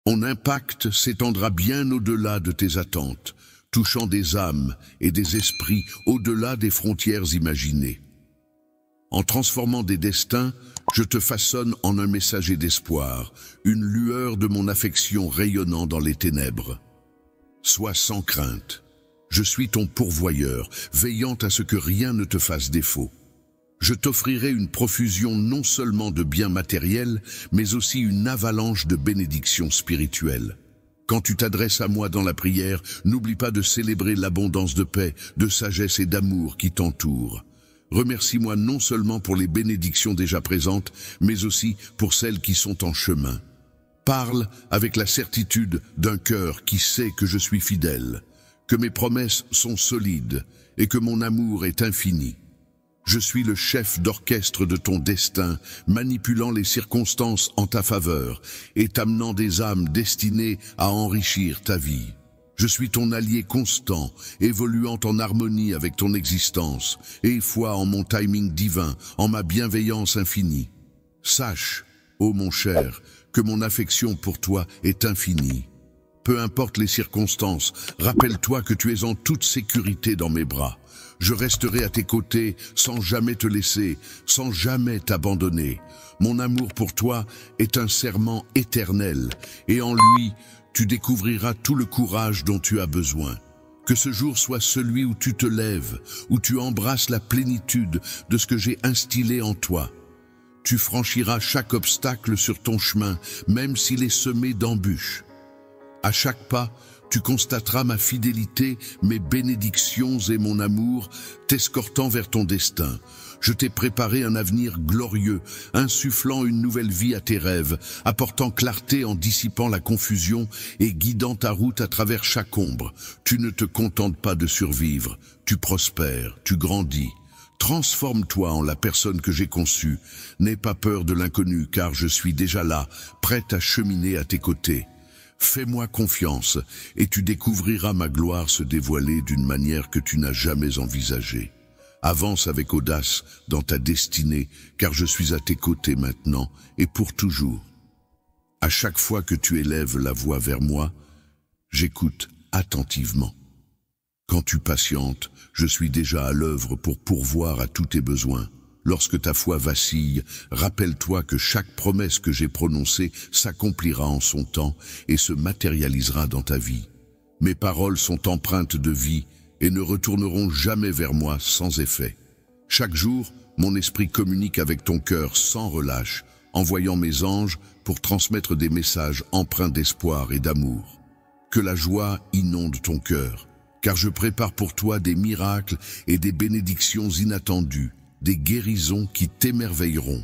Mon impact s'étendra bien au-delà de tes attentes, touchant des âmes et des esprits au-delà des frontières imaginées. En transformant des destins, je te façonne en un messager d'espoir, une lueur de mon affection rayonnant dans les ténèbres. Sois sans crainte. Je suis ton pourvoyeur, veillant à ce que rien ne te fasse défaut. Je t'offrirai une profusion non seulement de biens matériels, mais aussi une avalanche de bénédictions spirituelles. Quand tu t'adresses à moi dans la prière, n'oublie pas de célébrer l'abondance de paix, de sagesse et d'amour qui t'entourent. Remercie-moi non seulement pour les bénédictions déjà présentes, mais aussi pour celles qui sont en chemin. Parle avec la certitude d'un cœur qui sait que je suis fidèle, que mes promesses sont solides et que mon amour est infini. Je suis le chef d'orchestre de ton destin, manipulant les circonstances en ta faveur et t'amenant des âmes destinées à enrichir ta vie. Je suis ton allié constant, évoluant en harmonie avec ton existence, et foi en mon timing divin, en ma bienveillance infinie. Sache, ô mon cher, que mon affection pour toi est infinie. Peu importe les circonstances, rappelle-toi que tu es en toute sécurité dans mes bras. Je resterai à tes côtés sans jamais te laisser, sans jamais t'abandonner. Mon amour pour toi est un serment éternel, et en lui, tu découvriras tout le courage dont tu as besoin. Que ce jour soit celui où tu te lèves, où tu embrasses la plénitude de ce que j'ai instillé en toi. Tu franchiras chaque obstacle sur ton chemin, même s'il est semé d'embûches. À chaque pas, tu constateras ma fidélité, mes bénédictions et mon amour, t'escortant vers ton destin. Je t'ai préparé un avenir glorieux, insufflant une nouvelle vie à tes rêves, apportant clarté en dissipant la confusion et guidant ta route à travers chaque ombre. Tu ne te contentes pas de survivre, tu prospères, tu grandis. Transforme-toi en la personne que j'ai conçue. N'aie pas peur de l'inconnu, car je suis déjà là, prête à cheminer à tes côtés. Fais-moi confiance, et tu découvriras ma gloire se dévoiler d'une manière que tu n'as jamais envisagée. Avance avec audace dans ta destinée, car je suis à tes côtés maintenant et pour toujours. À chaque fois que tu élèves la voix vers moi, j'écoute attentivement. Quand tu patientes, je suis déjà à l'œuvre pour pourvoir à tous tes besoins. Lorsque ta foi vacille, rappelle-toi que chaque promesse que j'ai prononcée s'accomplira en son temps et se matérialisera dans ta vie. Mes paroles sont empreintes de vie et ne retourneront jamais vers moi sans effet. Chaque jour, mon esprit communique avec ton cœur sans relâche, envoyant mes anges pour transmettre des messages empreints d'espoir et d'amour. Que la joie inonde ton cœur, car je prépare pour toi des miracles et des bénédictions inattendues, des guérisons qui t'émerveilleront.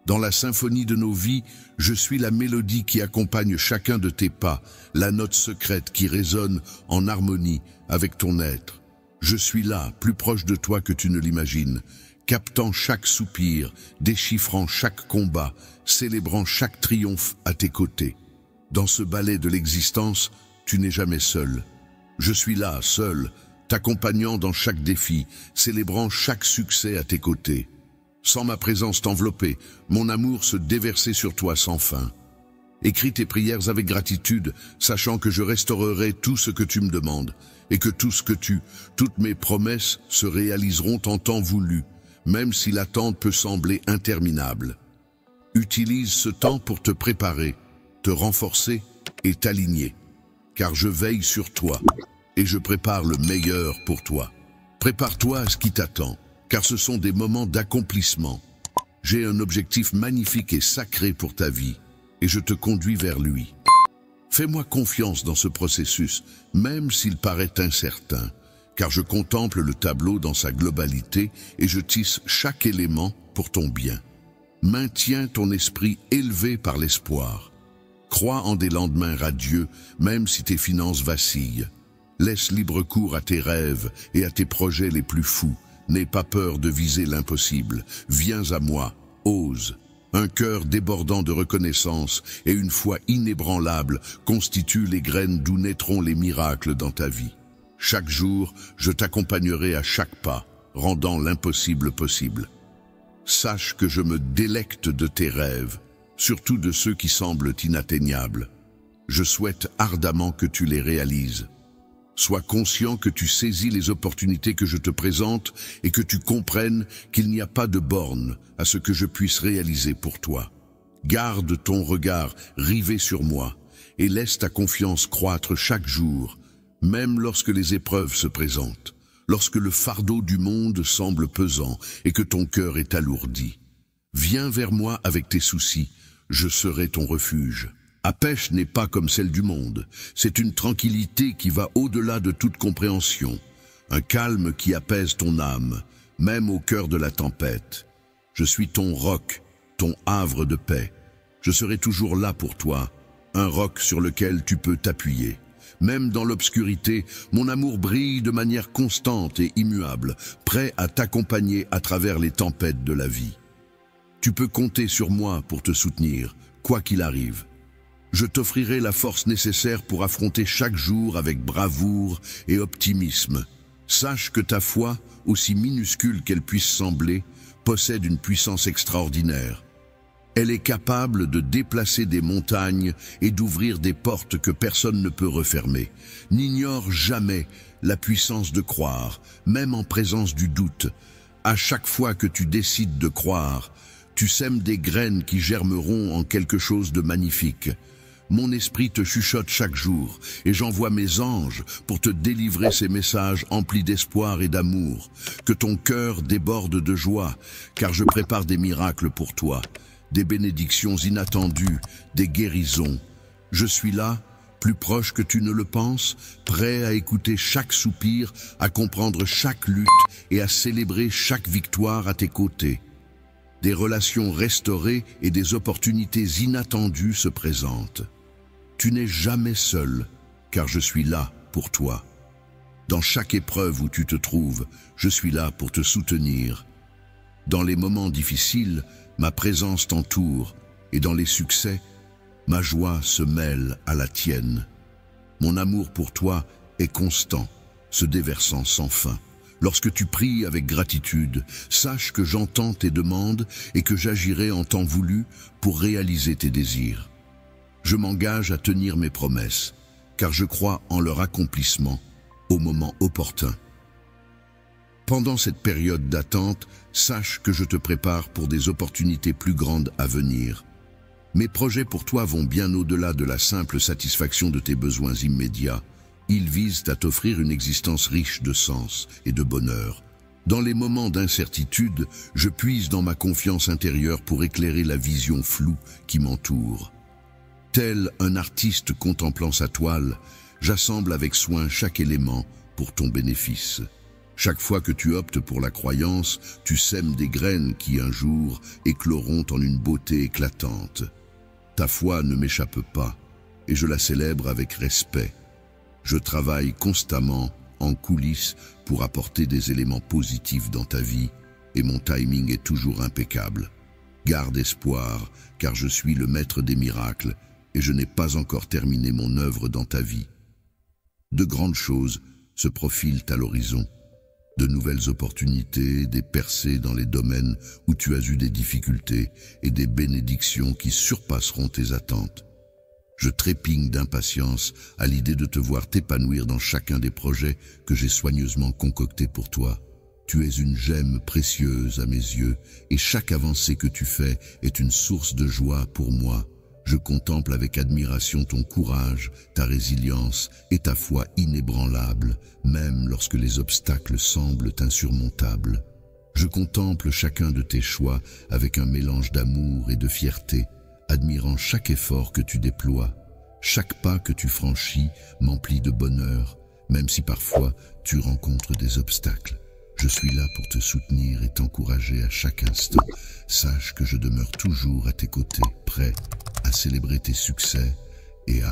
Dans la symphonie de nos vies, je suis la mélodie qui accompagne chacun de tes pas, la note secrète qui résonne en harmonie avec ton être. Je suis là, plus proche de toi que tu ne l'imagines, captant chaque soupir, déchiffrant chaque combat, célébrant chaque triomphe à tes côtés. Dans ce ballet de l'existence, tu n'es jamais seul. Je suis là, seul, t'accompagnant dans chaque défi, célébrant chaque succès à tes côtés. Sans ma présence t'envelopper, mon amour se déverser sur toi sans fin. Écris tes prières avec gratitude, sachant que je restaurerai tout ce que tu me demandes, et que toutes mes promesses se réaliseront en temps voulu, même si l'attente peut sembler interminable. Utilise ce temps pour te préparer, te renforcer et t'aligner, car je veille sur toi. Et je prépare le meilleur pour toi. Prépare-toi à ce qui t'attend, car ce sont des moments d'accomplissement. J'ai un objectif magnifique et sacré pour ta vie, et je te conduis vers lui. Fais-moi confiance dans ce processus, même s'il paraît incertain, car je contemple le tableau dans sa globalité et je tisse chaque élément pour ton bien. Maintiens ton esprit élevé par l'espoir. Crois en des lendemains radieux, même si tes finances vacillent. Laisse libre cours à tes rêves et à tes projets les plus fous. N'aie pas peur de viser l'impossible. Viens à moi, ose. Un cœur débordant de reconnaissance et une foi inébranlable constituent les graines d'où naîtront les miracles dans ta vie. Chaque jour, je t'accompagnerai à chaque pas, rendant l'impossible possible. Sache que je me délecte de tes rêves, surtout de ceux qui semblent inatteignables. je souhaite ardemment que tu les réalises. Sois conscient que tu saisis les opportunités que je te présente et que tu comprennes qu'il n'y a pas de borne à ce que je puisse réaliser pour toi. Garde ton regard rivé sur moi et laisse ta confiance croître chaque jour, même lorsque les épreuves se présentent, lorsque le fardeau du monde semble pesant et que ton cœur est alourdi. Viens vers moi avec tes soucis, je serai ton refuge. Ma pêche n'est pas comme celle du monde, c'est une tranquillité qui va au-delà de toute compréhension, un calme qui apaise ton âme, même au cœur de la tempête. Je suis ton roc, ton havre de paix. Je serai toujours là pour toi, un roc sur lequel tu peux t'appuyer. Même dans l'obscurité, mon amour brille de manière constante et immuable, prêt à t'accompagner à travers les tempêtes de la vie. Tu peux compter sur moi pour te soutenir, quoi qu'il arrive. Je t'offrirai la force nécessaire pour affronter chaque jour avec bravoure et optimisme. Sache que ta foi, aussi minuscule qu'elle puisse sembler, possède une puissance extraordinaire. Elle est capable de déplacer des montagnes et d'ouvrir des portes que personne ne peut refermer. N'ignore jamais la puissance de croire, même en présence du doute. À chaque fois que tu décides de croire, tu sèmes des graines qui germeront en quelque chose de magnifique. Mon esprit te chuchote chaque jour, et j'envoie mes anges pour te délivrer ces messages emplis d'espoir et d'amour. Que ton cœur déborde de joie, car je prépare des miracles pour toi, des bénédictions inattendues, des guérisons. Je suis là, plus proche que tu ne le penses, prêt à écouter chaque soupir, à comprendre chaque lutte et à célébrer chaque victoire à tes côtés. Des relations restaurées et des opportunités inattendues se présentent. Tu n'es jamais seul, car je suis là pour toi. Dans chaque épreuve où tu te trouves, je suis là pour te soutenir. Dans les moments difficiles, ma présence t'entoure, et dans les succès, ma joie se mêle à la tienne. Mon amour pour toi est constant, se déversant sans fin. Lorsque tu pries avec gratitude, sache que j'entends tes demandes et que j'agirai en temps voulu pour réaliser tes désirs. Je m'engage à tenir mes promesses, car je crois en leur accomplissement au moment opportun. Pendant cette période d'attente, sache que je te prépare pour des opportunités plus grandes à venir. Mes projets pour toi vont bien au-delà de la simple satisfaction de tes besoins immédiats. Ils visent à t'offrir une existence riche de sens et de bonheur. Dans les moments d'incertitude, je puise dans ma confiance intérieure pour éclairer la vision floue qui m'entoure. Tel un artiste contemplant sa toile, j'assemble avec soin chaque élément pour ton bénéfice. Chaque fois que tu optes pour la croyance, tu sèmes des graines qui un jour écloront en une beauté éclatante. Ta foi ne m'échappe pas, et je la célèbre avec respect. Je travaille constamment en coulisses pour apporter des éléments positifs dans ta vie, et mon timing est toujours impeccable. Garde espoir, car je suis le maître des miracles, et je n'ai pas encore terminé mon œuvre dans ta vie. De grandes choses se profilent à l'horizon. De nouvelles opportunités, des percées dans les domaines où tu as eu des difficultés et des bénédictions qui surpasseront tes attentes. Je trépigne d'impatience à l'idée de te voir t'épanouir dans chacun des projets que j'ai soigneusement concoctés pour toi. Tu es une gemme précieuse à mes yeux et chaque avancée que tu fais est une source de joie pour moi. Je contemple avec admiration ton courage, ta résilience et ta foi inébranlable, même lorsque les obstacles semblent insurmontables. Je contemple chacun de tes choix avec un mélange d'amour et de fierté, admirant chaque effort que tu déploies. Chaque pas que tu franchis m'emplit de bonheur, même si parfois tu rencontres des obstacles. Je suis là pour te soutenir et t'encourager à chaque instant. Sache que je demeure toujours à tes côtés, prêt à célébrer tes succès et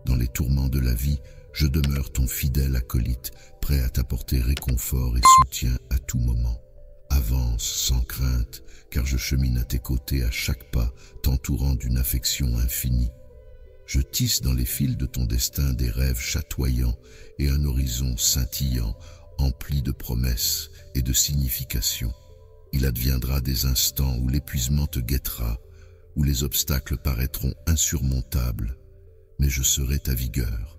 dans les tourments de la vie, je demeure ton fidèle acolyte, prêt à t'apporter réconfort et soutien à tout moment. Avance sans crainte, car je chemine à tes côtés à chaque pas, t'entourant d'une affection infinie. Je tisse dans les fils de ton destin des rêves chatoyants et un horizon scintillant, empli de promesses et de significations. Il adviendra des instants où l'épuisement te guettera, où les obstacles paraîtront insurmontables. mais je serai ta vigueur.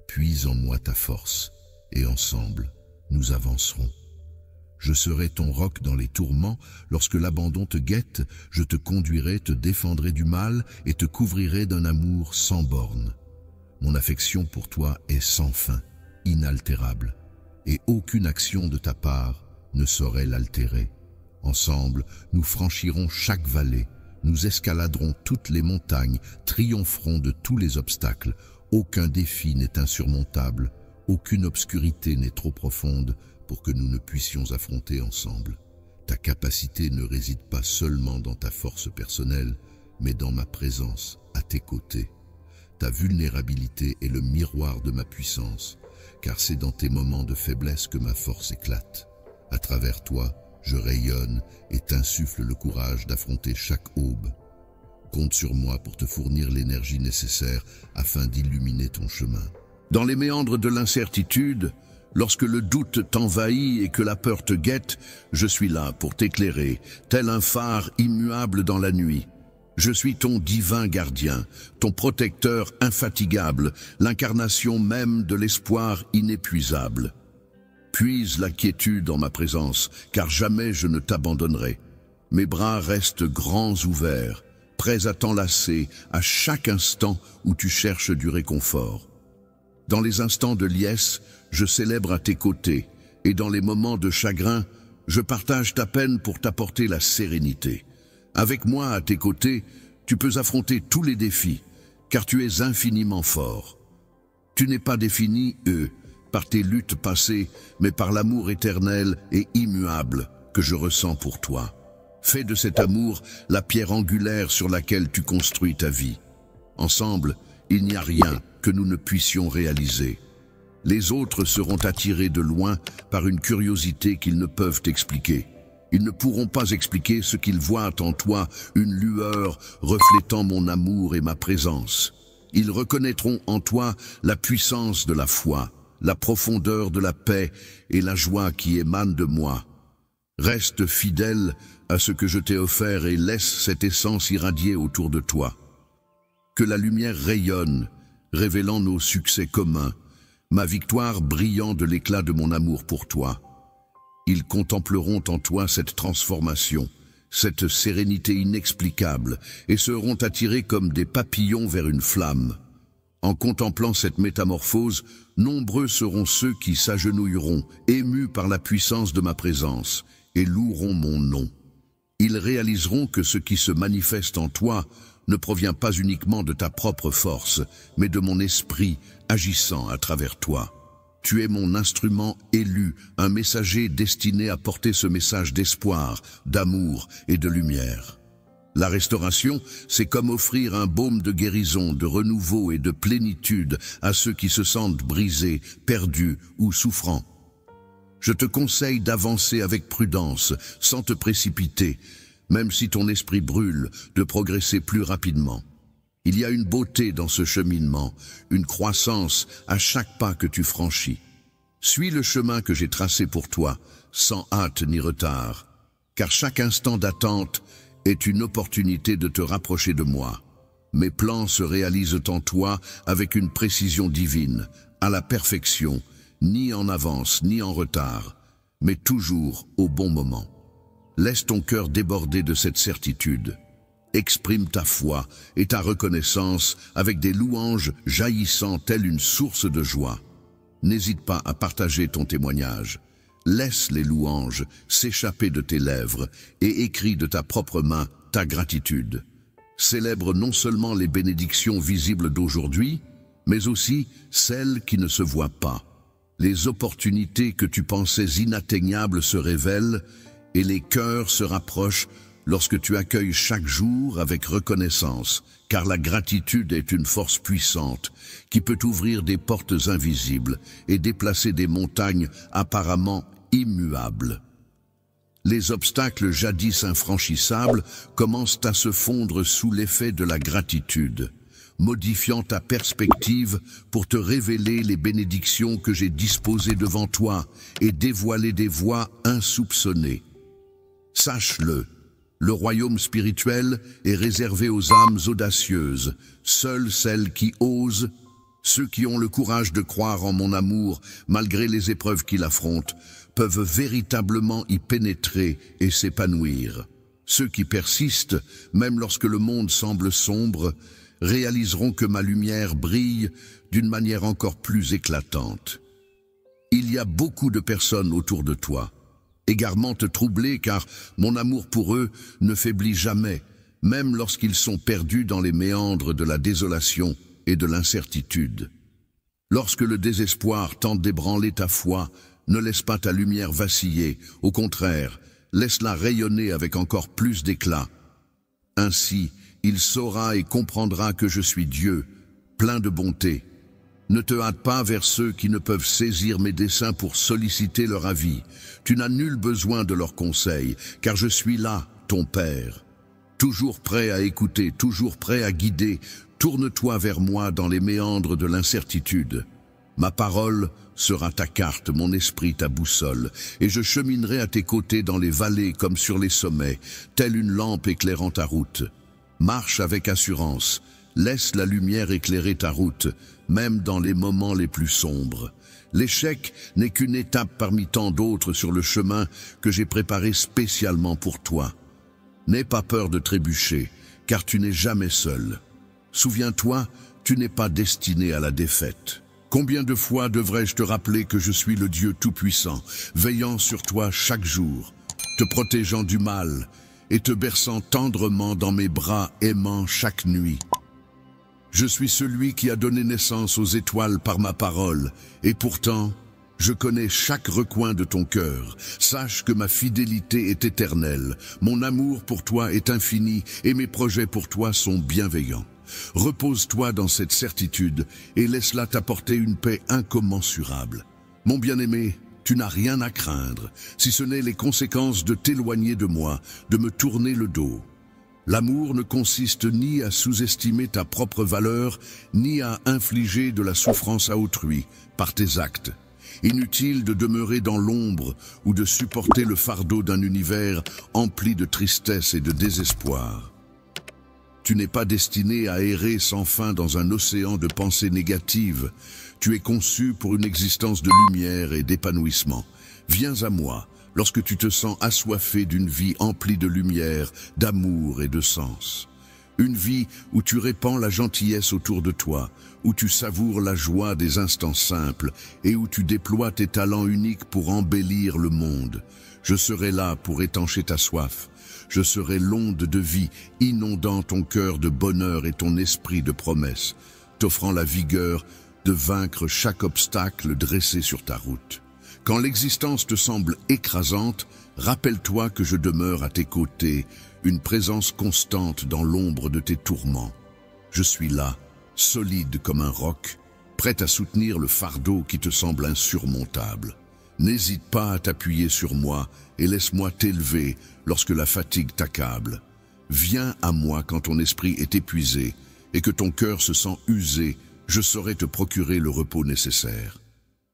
Puise en moi ta force, et ensemble, nous avancerons. Je serai ton roc dans les tourments, lorsque l'abandon te guette, je te conduirai, te défendrai du mal et te couvrirai d'un amour sans bornes. Mon affection pour toi est sans fin, inaltérable, et aucune action de ta part ne saurait l'altérer. Ensemble, nous franchirons chaque vallée, nous escaladerons toutes les montagnes, triompherons de tous les obstacles. Aucun défi n'est insurmontable, aucune obscurité n'est trop profonde pour que nous ne puissions affronter ensemble. Ta capacité ne réside pas seulement dans ta force personnelle, mais dans ma présence à tes côtés. Ta vulnérabilité est le miroir de ma puissance, car c'est dans tes moments de faiblesse que ma force éclate. À travers toi, je rayonne et t'insuffle le courage d'affronter chaque aube. Compte sur moi pour te fournir l'énergie nécessaire afin d'illuminer ton chemin. Dans les méandres de l'incertitude, lorsque le doute t'envahit et que la peur te guette, je suis là pour t'éclairer, tel un phare immuable dans la nuit. Je suis ton divin gardien, ton protecteur infatigable, l'incarnation même de l'espoir inépuisable. Puise la quiétude en ma présence, car jamais je ne t'abandonnerai. Mes bras restent grands ouverts, prêts à t'enlacer à chaque instant où tu cherches du réconfort. Dans les instants de liesse, je célèbre à tes côtés, et dans les moments de chagrin, je partage ta peine pour t'apporter la sérénité. Avec moi à tes côtés, tu peux affronter tous les défis, car tu es infiniment fort. Tu n'es pas défini, par tes luttes passées, mais par l'amour éternel et immuable que je ressens pour toi. Fais de cet amour la pierre angulaire sur laquelle tu construis ta vie. Ensemble, il n'y a rien que nous ne puissions réaliser. Les autres seront attirés de loin par une curiosité qu'ils ne peuvent expliquer. Ils ne pourront pas expliquer ce qu'ils voient en toi, une lueur reflétant mon amour et ma présence. Ils reconnaîtront en toi la puissance de la foi, la profondeur de la paix et la joie qui émanent de moi. Reste fidèle à ce que je t'ai offert et laisse cette essence irradier autour de toi. Que la lumière rayonne, révélant nos succès communs, ma victoire brillant de l'éclat de mon amour pour toi. Ils contempleront en toi cette transformation, cette sérénité inexplicable, et seront attirés comme des papillons vers une flamme. En contemplant cette métamorphose, nombreux seront ceux qui s'agenouilleront, émus par la puissance de ma présence, et loueront mon nom. Ils réaliseront que ce qui se manifeste en toi ne provient pas uniquement de ta propre force, mais de mon esprit agissant à travers toi. Tu es mon instrument élu, un messager destiné à porter ce message d'espoir, d'amour et de lumière. La restauration, c'est comme offrir un baume de guérison, de renouveau et de plénitude à ceux qui se sentent brisés, perdus ou souffrants. Je te conseille d'avancer avec prudence, sans te précipiter, même si ton esprit brûle, de progresser plus rapidement. Il y a une beauté dans ce cheminement, une croissance à chaque pas que tu franchis. Suis le chemin que j'ai tracé pour toi, sans hâte ni retard, car chaque instant d'attente est une opportunité de te rapprocher de moi. Mes plans se réalisent en toi avec une précision divine, à la perfection, ni en avance ni en retard, mais toujours au bon moment. Laisse ton cœur déborder de cette certitude. Exprime ta foi et ta reconnaissance avec des louanges jaillissant telle une source de joie. N'hésite pas à partager ton témoignage. Laisse les louanges s'échapper de tes lèvres et écris de ta propre main ta gratitude. Célèbre non seulement les bénédictions visibles d'aujourd'hui, mais aussi celles qui ne se voient pas. Les opportunités que tu pensais inatteignables se révèlent et les cœurs se rapprochent lorsque tu accueilles chaque jour avec reconnaissance, car la gratitude est une force puissante qui peut ouvrir des portes invisibles et déplacer des montagnes apparemment immuables. Les obstacles jadis infranchissables commencent à se fondre sous l'effet de la gratitude, modifiant ta perspective pour te révéler les bénédictions que j'ai disposées devant toi et dévoiler des voies insoupçonnées. Sache-le, Le royaume spirituel est réservé aux âmes audacieuses, seules celles qui osent, ceux qui ont le courage de croire en mon amour, malgré les épreuves qu'ils affrontent, peuvent véritablement y pénétrer et s'épanouir. Ceux qui persistent, même lorsque le monde semble sombre, réaliseront que ma lumière brille d'une manière encore plus éclatante. Il y a beaucoup de personnes autour de toi, égarement troublées car mon amour pour eux ne faiblit jamais, même lorsqu'ils sont perdus dans les méandres de la désolation et de l'incertitude. Lorsque le désespoir tente d'ébranler ta foi, ne laisse pas ta lumière vaciller, au contraire, laisse-la rayonner avec encore plus d'éclat. Ainsi, il saura et comprendra que je suis Dieu, plein de bonté. Ne te hâte pas vers ceux qui ne peuvent saisir mes desseins pour solliciter leur avis. Tu n'as nul besoin de leurs conseils, car je suis là, ton Père. Toujours prêt à écouter, toujours prêt à guider, tourne-toi vers moi dans les méandres de l'incertitude. Ma parole sera ta carte, mon esprit ta boussole, et je cheminerai à tes côtés dans les vallées comme sur les sommets, telle une lampe éclairant ta route. Marche avec assurance, laisse la lumière éclairer ta route, même dans les moments les plus sombres. L'échec n'est qu'une étape parmi tant d'autres sur le chemin que j'ai préparé spécialement pour toi. N'aie pas peur de trébucher, car tu n'es jamais seul. Souviens-toi, tu n'es pas destiné à la défaite. Combien de fois devrais-je te rappeler que je suis le Dieu Tout-Puissant, veillant sur toi chaque jour, te protégeant du mal et te berçant tendrement dans mes bras aimants chaque nuit. Je suis celui qui a donné naissance aux étoiles par ma parole, et pourtant, je connais chaque recoin de ton cœur. Sache que ma fidélité est éternelle, mon amour pour toi est infini, et mes projets pour toi sont bienveillants. Repose-toi dans cette certitude, et laisse-la t'apporter une paix incommensurable. Mon bien-aimé, tu n'as rien à craindre, si ce n'est les conséquences de t'éloigner de moi, de me tourner le dos. L'amour ne consiste ni à sous-estimer ta propre valeur, ni à infliger de la souffrance à autrui, par tes actes. Inutile de demeurer dans l'ombre ou de supporter le fardeau d'un univers empli de tristesse et de désespoir. Tu n'es pas destiné à errer sans fin dans un océan de pensées négatives. Tu es conçu pour une existence de lumière et d'épanouissement. Viens à moi lorsque tu te sens assoiffé d'une vie emplie de lumière, d'amour et de sens. Une vie où tu répands la gentillesse autour de toi, où tu savoures la joie des instants simples et où tu déploies tes talents uniques pour embellir le monde. Je serai là pour étancher ta soif. Je serai l'onde de vie inondant ton cœur de bonheur et ton esprit de promesse, t'offrant la vigueur de vaincre chaque obstacle dressé sur ta route. Quand l'existence te semble écrasante, rappelle-toi que je demeure à tes côtés, une présence constante dans l'ombre de tes tourments. Je suis là, solide comme un roc, prêt à soutenir le fardeau qui te semble insurmontable. N'hésite pas à t'appuyer sur moi et laisse-moi t'élever lorsque la fatigue t'accable. Viens à moi quand ton esprit est épuisé et que ton cœur se sent usé, je saurai te procurer le repos nécessaire.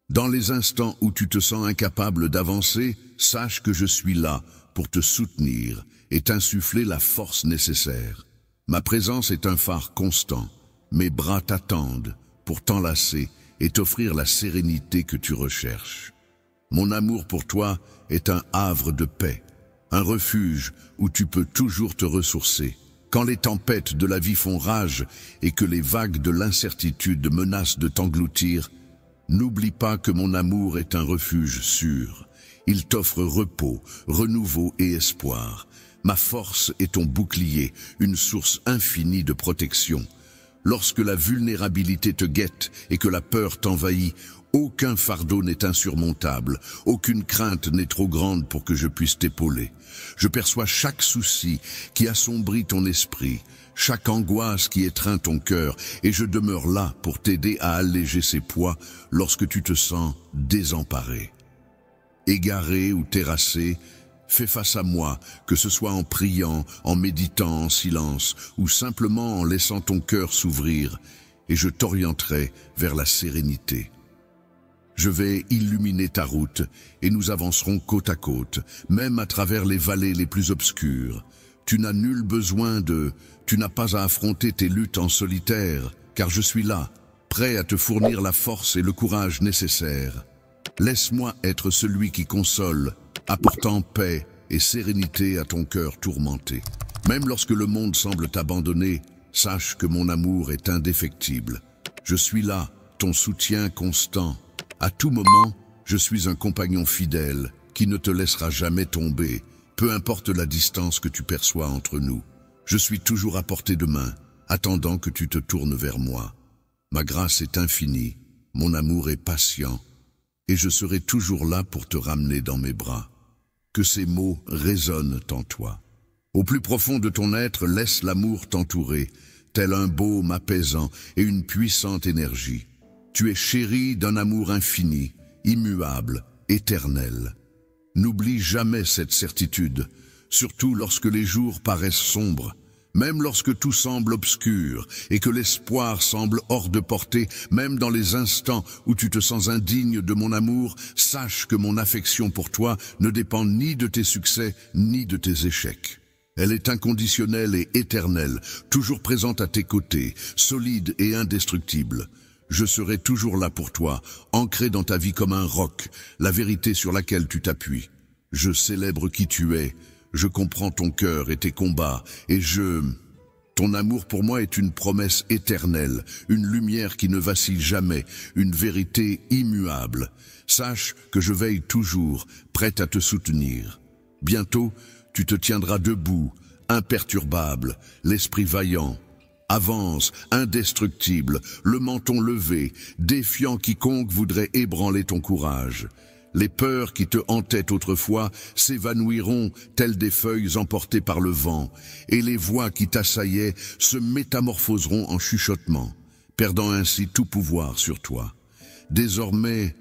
Dans les instants où tu te sens incapable d'avancer, sache que je suis là pour te soutenir et t'insuffler la force nécessaire. Ma présence est un phare constant, mes bras t'attendent pour t'enlacer et t'offrir la sérénité que tu recherches. Mon amour pour toi est un havre de paix, un refuge où tu peux toujours te ressourcer. Quand les tempêtes de la vie font rage et que les vagues de l'incertitude menacent de t'engloutir, n'oublie pas que mon amour est un refuge sûr. Il t'offre repos, renouveau et espoir. Ma force est ton bouclier, une source infinie de protection. Lorsque la vulnérabilité te guette et que la peur t'envahit, aucun fardeau n'est insurmontable, aucune crainte n'est trop grande pour que je puisse t'épauler. Je perçois chaque souci qui assombrit ton esprit, chaque angoisse qui étreint ton cœur, et je demeure là pour t'aider à alléger ces poids lorsque tu te sens désemparé. Égaré ou terrassé, fais face à moi, que ce soit en priant, en méditant en silence, ou simplement en laissant ton cœur s'ouvrir, et je t'orienterai vers la sérénité. Je vais illuminer ta route, et nous avancerons côte à côte, même à travers les vallées les plus obscures. Tu n'as nul besoin tu n'as pas à affronter tes luttes en solitaire, car je suis là, prêt à te fournir la force et le courage nécessaires. Laisse-moi être celui qui console, apportant paix et sérénité à ton cœur tourmenté. Même lorsque le monde semble t'abandonner, sache que mon amour est indéfectible. Je suis là, ton soutien constant. À tout moment, je suis un compagnon fidèle qui ne te laissera jamais tomber, peu importe la distance que tu perçois entre nous. Je suis toujours à portée de main, attendant que tu te tournes vers moi. Ma grâce est infinie, mon amour est patient, et je serai toujours là pour te ramener dans mes bras. Que ces mots résonnent en toi. Au plus profond de ton être, laisse l'amour t'entourer, tel un baume apaisant et une puissante énergie. Tu es chéri d'un amour infini, immuable, éternel. N'oublie jamais cette certitude, surtout lorsque les jours paraissent sombres. Même lorsque tout semble obscur et que l'espoir semble hors de portée, même dans les instants où tu te sens indigne de mon amour, sache que mon affection pour toi ne dépend ni de tes succès ni de tes échecs. Elle est inconditionnelle et éternelle, toujours présente à tes côtés, solide et indestructible. Je serai toujours là pour toi, ancré dans ta vie comme un roc, la vérité sur laquelle tu t'appuies. Je célèbre qui tu es. Je comprends ton cœur et tes combats, et Ton amour pour moi est une promesse éternelle, une lumière qui ne vacille jamais, une vérité immuable. Sache que je veille toujours, prête à te soutenir. Bientôt, tu te tiendras debout, imperturbable, l'esprit vaillant. Avance, indestructible, le menton levé, défiant quiconque voudrait ébranler ton courage. Les peurs qui te hantaient autrefois s'évanouiront telles des feuilles emportées par le vent, et les voix qui t'assaillaient se métamorphoseront en chuchotements, perdant ainsi tout pouvoir sur toi. Désormais,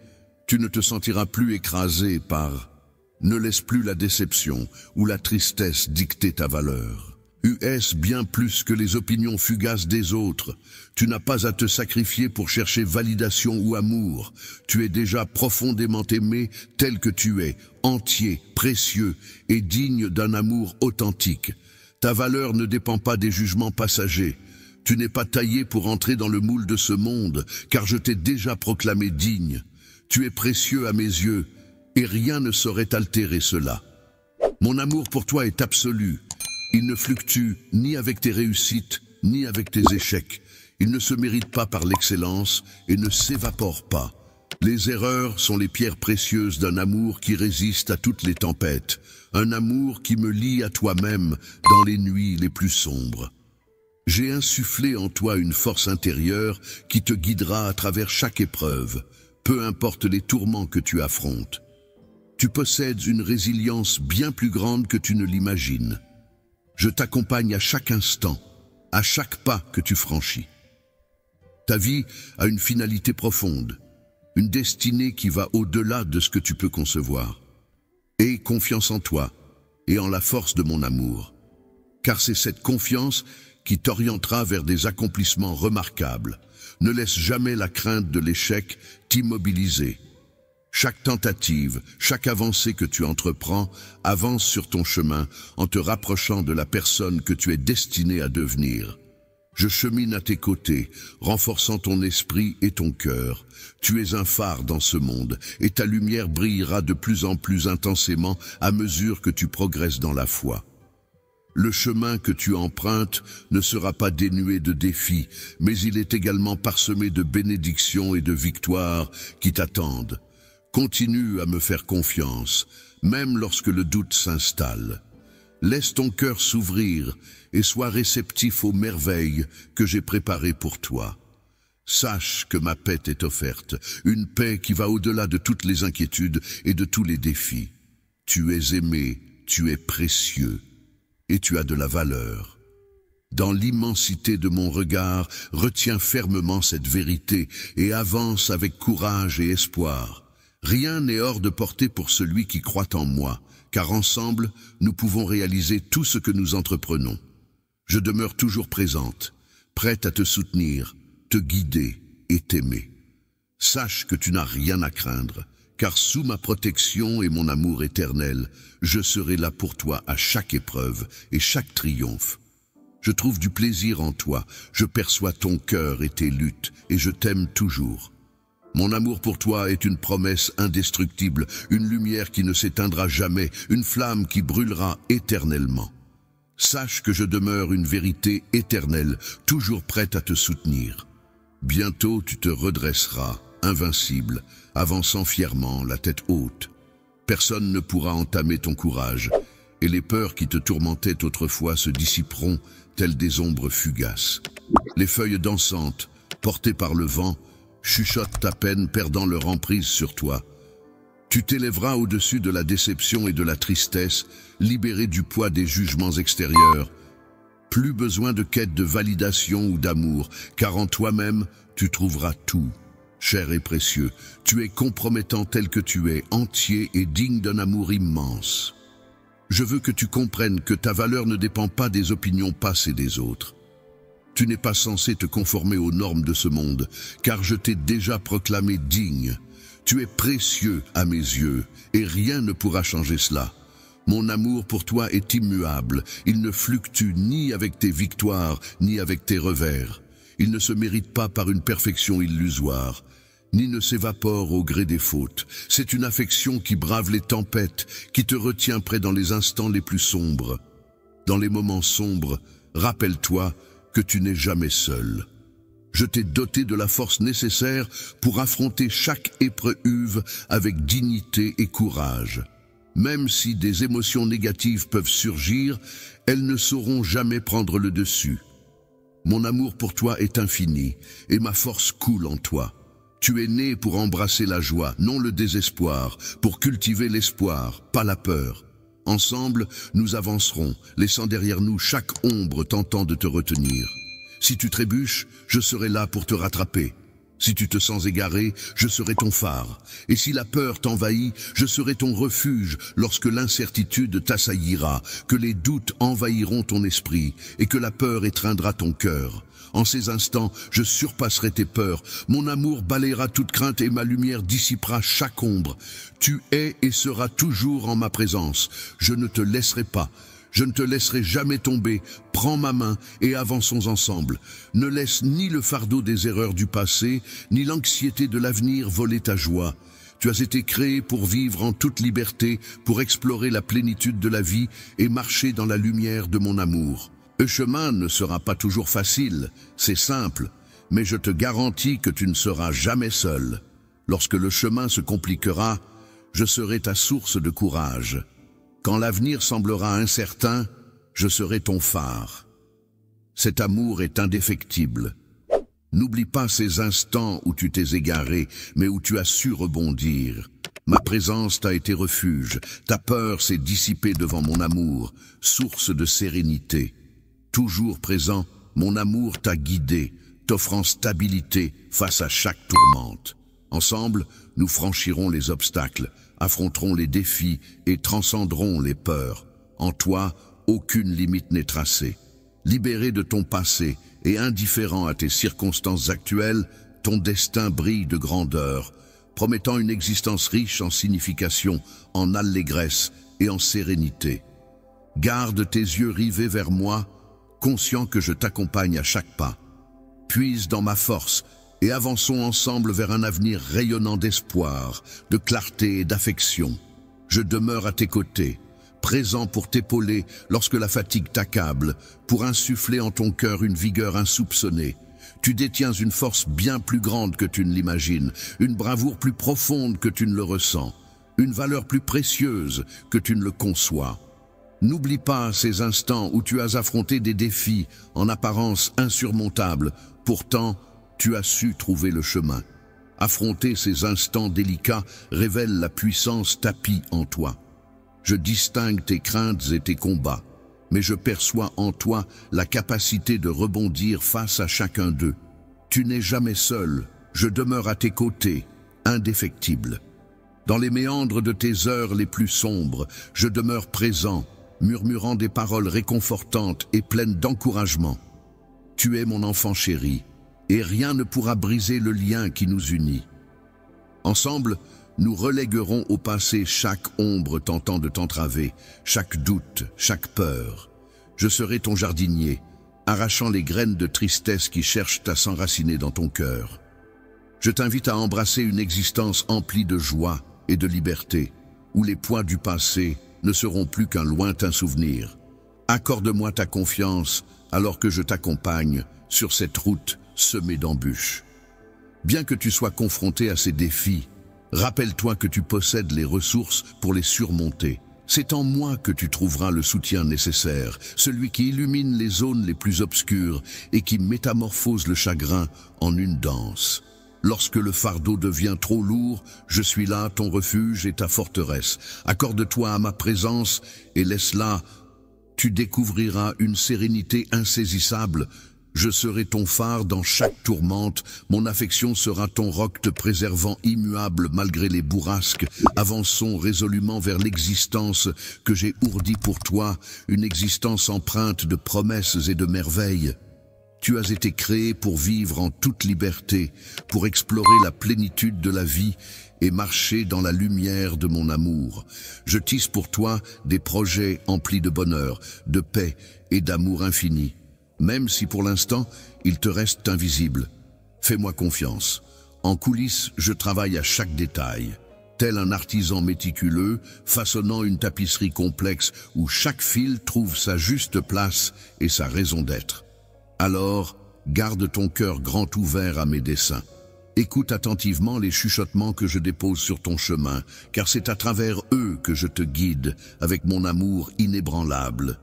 tu ne te sentiras plus écrasé par « Ne laisse plus la déception ou la tristesse dicter ta valeur ». US bien plus que les opinions fugaces des autres. Tu n'as pas à te sacrifier pour chercher validation ou amour. Tu es déjà profondément aimé tel que tu es, entier, précieux et digne d'un amour authentique. Ta valeur ne dépend pas des jugements passagers. Tu n'es pas taillé pour entrer dans le moule de ce monde, car je t'ai déjà proclamé digne. Tu es précieux à mes yeux, et rien ne saurait altérer cela. Mon amour pour toi est absolu. Il ne fluctue ni avec tes réussites, ni avec tes échecs. Il ne se mérite pas par l'excellence et ne s'évapore pas. Les erreurs sont les pierres précieuses d'un amour qui résiste à toutes les tempêtes. Un amour qui me lie à toi-même dans les nuits les plus sombres. J'ai insufflé en toi une force intérieure qui te guidera à travers chaque épreuve, peu importe les tourments que tu affrontes. Tu possèdes une résilience bien plus grande que tu ne l'imagines. Je t'accompagne à chaque instant, à chaque pas que tu franchis. Ta vie a une finalité profonde, une destinée qui va au-delà de ce que tu peux concevoir. Aie confiance en toi et en la force de mon amour, car c'est cette confiance qui t'orientera vers des accomplissements remarquables. Ne laisse jamais la crainte de l'échec t'immobiliser. Chaque tentative, chaque avancée que tu entreprends, avance sur ton chemin en te rapprochant de la personne que tu es destiné à devenir. Je chemine à tes côtés, renforçant ton esprit et ton cœur. Tu es un phare dans ce monde, et ta lumière brillera de plus en plus intensément à mesure que tu progresses dans la foi. Le chemin que tu empruntes ne sera pas dénué de défis, mais il est également parsemé de bénédictions et de victoires qui t'attendent. Continue à me faire confiance, même lorsque le doute s'installe. Laisse ton cœur s'ouvrir et sois réceptif aux merveilles que j'ai préparées pour toi. Sache que ma paix t'est offerte, une paix qui va au-delà de toutes les inquiétudes et de tous les défis. Tu es aimé, tu es précieux et tu as de la valeur. Dans l'immensité de mon regard, retiens fermement cette vérité et avance avec courage et espoir. Rien n'est hors de portée pour celui qui croit en moi, car ensemble, nous pouvons réaliser tout ce que nous entreprenons. Je demeure toujours présente, prête à te soutenir, te guider et t'aimer. Sache que tu n'as rien à craindre, car sous ma protection et mon amour éternel, je serai là pour toi à chaque épreuve et chaque triomphe. Je trouve du plaisir en toi, je perçois ton cœur et tes luttes, et je t'aime toujours. Mon amour pour toi est une promesse indestructible, une lumière qui ne s'éteindra jamais, une flamme qui brûlera éternellement. Sache que je demeure une vérité éternelle, toujours prête à te soutenir. Bientôt tu te redresseras, invincible, avançant fièrement, la tête haute. Personne ne pourra entamer ton courage, et les peurs qui te tourmentaient autrefois se dissiperont, telles des ombres fugaces. Les feuilles dansantes, portées par le vent, chuchotent à peine, perdant leur emprise sur toi. Tu t'élèveras au-dessus de la déception et de la tristesse, libéré du poids des jugements extérieurs. Plus besoin de quête de validation ou d'amour, car en toi-même, tu trouveras tout. Cher et précieux, tu es compromettant tel que tu es, entier et digne d'un amour immense. Je veux que tu comprennes que ta valeur ne dépend pas des opinions passées des autres. Tu n'es pas censé te conformer aux normes de ce monde, car je t'ai déjà proclamé digne. Tu es précieux à mes yeux, et rien ne pourra changer cela. Mon amour pour toi est immuable, il ne fluctue ni avec tes victoires, ni avec tes revers. Il ne se mérite pas par une perfection illusoire, ni ne s'évapore au gré des fautes. C'est une affection qui brave les tempêtes, qui te retient près dans les instants les plus sombres. Dans les moments sombres, rappelle-toi que tu n'es jamais seul. Je t'ai doté de la force nécessaire pour affronter chaque épreuve avec dignité et courage. Même si des émotions négatives peuvent surgir, elles ne sauront jamais prendre le dessus. Mon amour pour toi est infini, et ma force coule en toi. Tu es né pour embrasser la joie, non le désespoir, pour cultiver l'espoir, pas la peur. Ensemble, nous avancerons, laissant derrière nous chaque ombre tentant de te retenir. Si tu trébuches, je serai là pour te rattraper. Si tu te sens égaré, je serai ton phare. Et si la peur t'envahit, je serai ton refuge lorsque l'incertitude t'assaillira, que les doutes envahiront ton esprit et que la peur étreindra ton cœur. En ces instants, je surpasserai tes peurs. Mon amour balayera toute crainte et ma lumière dissipera chaque ombre. Tu es et seras toujours en ma présence. Je ne te laisserai pas. Je ne te laisserai jamais tomber. Prends ma main et avançons ensemble. Ne laisse ni le fardeau des erreurs du passé, ni l'anxiété de l'avenir voler ta joie. Tu as été créé pour vivre en toute liberté, pour explorer la plénitude de la vie et marcher dans la lumière de mon amour. Le chemin ne sera pas toujours facile, c'est simple, mais je te garantis que tu ne seras jamais seul. Lorsque le chemin se compliquera, je serai ta source de courage. Quand l'avenir semblera incertain, je serai ton phare. Cet amour est indéfectible. N'oublie pas ces instants où tu t'es égaré, mais où tu as su rebondir. Ma présence t'a été refuge, ta peur s'est dissipée devant mon amour, source de sérénité. Toujours présent, mon amour t'a guidé, t'offrant stabilité face à chaque tourmente. Ensemble, nous franchirons les obstacles, affronterons les défis et transcenderons les peurs. En toi, aucune limite n'est tracée. Libéré de ton passé et indifférent à tes circonstances actuelles, ton destin brille de grandeur, promettant une existence riche en signification, en allégresse et en sérénité. Garde tes yeux rivés vers moi, conscient que je t'accompagne à chaque pas. Puise dans ma force et avançons ensemble vers un avenir rayonnant d'espoir, de clarté et d'affection. Je demeure à tes côtés, présent pour t'épauler lorsque la fatigue t'accable, pour insuffler en ton cœur une vigueur insoupçonnée. Tu détiens une force bien plus grande que tu ne l'imagines, une bravoure plus profonde que tu ne le ressens, une valeur plus précieuse que tu ne le conçois. N'oublie pas ces instants où tu as affronté des défis en apparence insurmontables. Pourtant, tu as su trouver le chemin. Affronter ces instants délicats révèle la puissance tapie en toi. Je distingue tes craintes et tes combats, mais je perçois en toi la capacité de rebondir face à chacun d'eux. Tu n'es jamais seul, je demeure à tes côtés, indéfectible. Dans les méandres de tes heures les plus sombres, je demeure présent, murmurant des paroles réconfortantes et pleines d'encouragement. Tu es mon enfant chéri, et rien ne pourra briser le lien qui nous unit. Ensemble, nous reléguerons au passé chaque ombre tentant de t'entraver, chaque doute, chaque peur. Je serai ton jardinier, arrachant les graines de tristesse qui cherchent à s'enraciner dans ton cœur. Je t'invite à embrasser une existence emplie de joie et de liberté, où les poids du passé ne seront plus qu'un lointain souvenir. Accorde-moi ta confiance alors que je t'accompagne sur cette route semée d'embûches. Bien que tu sois confronté à ces défis, rappelle-toi que tu possèdes les ressources pour les surmonter. C'est en moi que tu trouveras le soutien nécessaire, celui qui illumine les zones les plus obscures et qui métamorphose le chagrin en une danse. Lorsque le fardeau devient trop lourd, je suis là, ton refuge et ta forteresse. Accorde-toi à ma présence et laisse-la. Tu découvriras une sérénité insaisissable. Je serai ton phare dans chaque tourmente, mon affection sera ton roc te préservant immuable malgré les bourrasques. Avançons résolument vers l'existence que j'ai ourdie pour toi, une existence empreinte de promesses et de merveilles. Tu as été créé pour vivre en toute liberté, pour explorer la plénitude de la vie et marcher dans la lumière de mon amour. Je tisse pour toi des projets emplis de bonheur, de paix et d'amour infini. Même si pour l'instant, ils te restent invisibles. Fais-moi confiance. En coulisses, je travaille à chaque détail. Tel un artisan méticuleux, façonnant une tapisserie complexe où chaque fil trouve sa juste place et sa raison d'être. Alors, garde ton cœur grand ouvert à mes desseins. Écoute attentivement les chuchotements que je dépose sur ton chemin, car c'est à travers eux que je te guide avec mon amour inébranlable.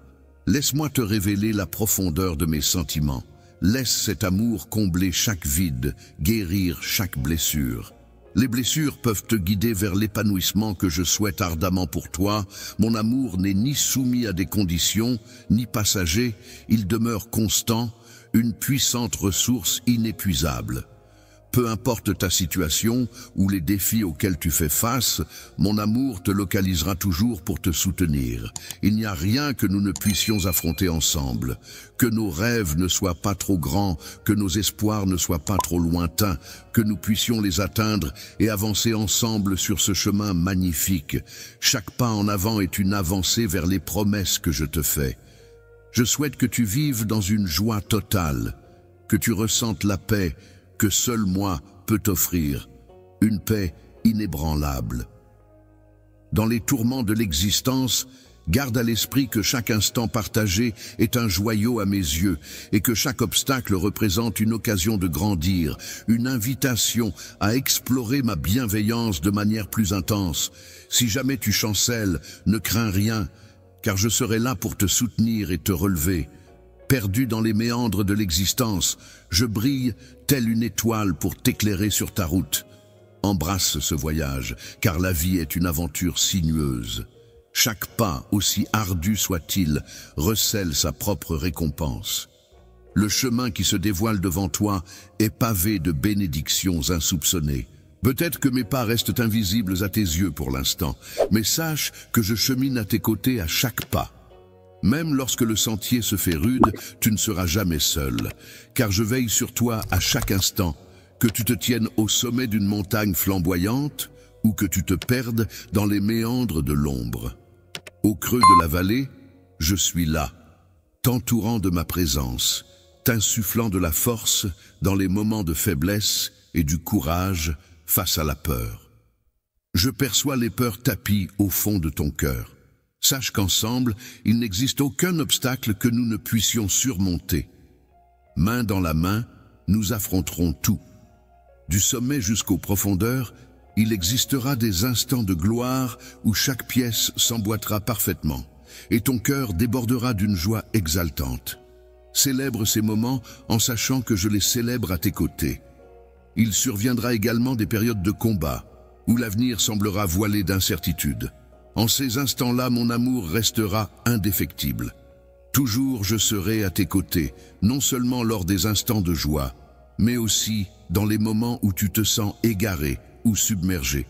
Laisse-moi te révéler la profondeur de mes sentiments. Laisse cet amour combler chaque vide, guérir chaque blessure. Les blessures peuvent te guider vers l'épanouissement que je souhaite ardemment pour toi. Mon amour n'est ni soumis à des conditions, ni passager. Il demeure constant, une puissante ressource inépuisable. Peu importe ta situation ou les défis auxquels tu fais face, mon amour te localisera toujours pour te soutenir. Il n'y a rien que nous ne puissions affronter ensemble. Que nos rêves ne soient pas trop grands, que nos espoirs ne soient pas trop lointains, que nous puissions les atteindre et avancer ensemble sur ce chemin magnifique. Chaque pas en avant est une avancée vers les promesses que je te fais. Je souhaite que tu vives dans une joie totale, que tu ressentes la paix que seul moi peux t'offrir, une paix inébranlable. Dans les tourments de l'existence, garde à l'esprit que chaque instant partagé est un joyau à mes yeux et que chaque obstacle représente une occasion de grandir, une invitation à explorer ma bienveillance de manière plus intense. Si jamais tu chancelles, ne crains rien, car je serai là pour te soutenir et te relever. Perdu dans les méandres de l'existence, je brille telle une étoile pour t'éclairer sur ta route. Embrasse ce voyage, car la vie est une aventure sinueuse. Chaque pas, aussi ardu soit-il, recèle sa propre récompense. Le chemin qui se dévoile devant toi est pavé de bénédictions insoupçonnées. Peut-être que mes pas restent invisibles à tes yeux pour l'instant, mais sache que je chemine à tes côtés à chaque pas. Même lorsque le sentier se fait rude, tu ne seras jamais seul, car je veille sur toi à chaque instant, que tu te tiennes au sommet d'une montagne flamboyante ou que tu te perdes dans les méandres de l'ombre. Au creux de la vallée, je suis là, t'entourant de ma présence, t'insufflant de la force dans les moments de faiblesse et du courage face à la peur. Je perçois les peurs tapies au fond de ton cœur. Sache qu'ensemble, il n'existe aucun obstacle que nous ne puissions surmonter. Main dans la main, nous affronterons tout. Du sommet jusqu'aux profondeurs, il existera des instants de gloire où chaque pièce s'emboîtera parfaitement, et ton cœur débordera d'une joie exaltante. Célèbre ces moments en sachant que je les célèbre à tes côtés. Il surviendra également des périodes de combat, où l'avenir semblera voilé d'incertitude. En ces instants-là, mon amour restera indéfectible. Toujours je serai à tes côtés, non seulement lors des instants de joie, mais aussi dans les moments où tu te sens égaré ou submergé.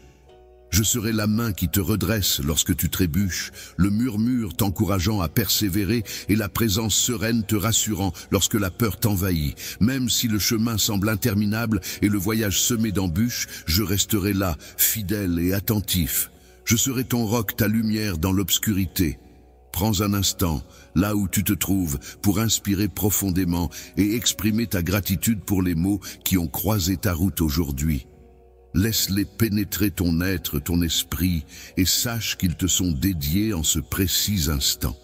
Je serai la main qui te redresse lorsque tu trébuches, le murmure t'encourageant à persévérer et la présence sereine te rassurant lorsque la peur t'envahit. Même si le chemin semble interminable et le voyage semé d'embûches, je resterai là, fidèle et attentif. Je serai ton roc, ta lumière dans l'obscurité. Prends un instant, là où tu te trouves, pour inspirer profondément et exprimer ta gratitude pour les mots qui ont croisé ta route aujourd'hui. Laisse-les pénétrer ton être, ton esprit, et sache qu'ils te sont dédiés en ce précis instant.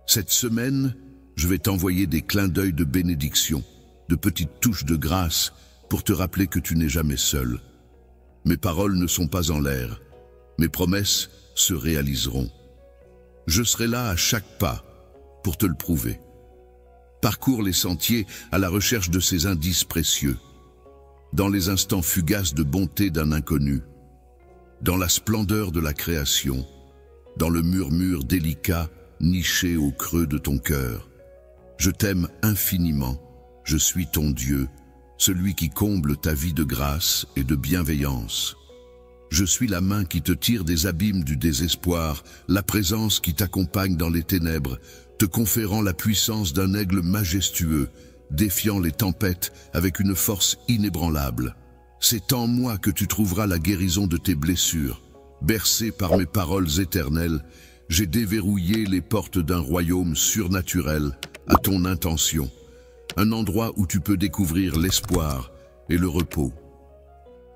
Cette semaine, je vais t'envoyer des clins d'œil de bénédiction, de petites touches de grâce, pour te rappeler que tu n'es jamais seul. Mes paroles ne sont pas en l'air. Mes promesses se réaliseront. Je serai là à chaque pas, pour te le prouver. Parcours les sentiers à la recherche de ces indices précieux. Dans les instants fugaces de bonté d'un inconnu, dans la splendeur de la création, dans le murmure délicat niché au creux de ton cœur. Je t'aime infiniment, je suis ton Dieu, celui qui comble ta vie de grâce et de bienveillance. Je suis la main qui te tire des abîmes du désespoir, la présence qui t'accompagne dans les ténèbres, te conférant la puissance d'un aigle majestueux, défiant les tempêtes avec une force inébranlable. C'est en moi que tu trouveras la guérison de tes blessures. Bercé par mes paroles éternelles, j'ai déverrouillé les portes d'un royaume surnaturel à ton intention, un endroit où tu peux découvrir l'espoir et le repos.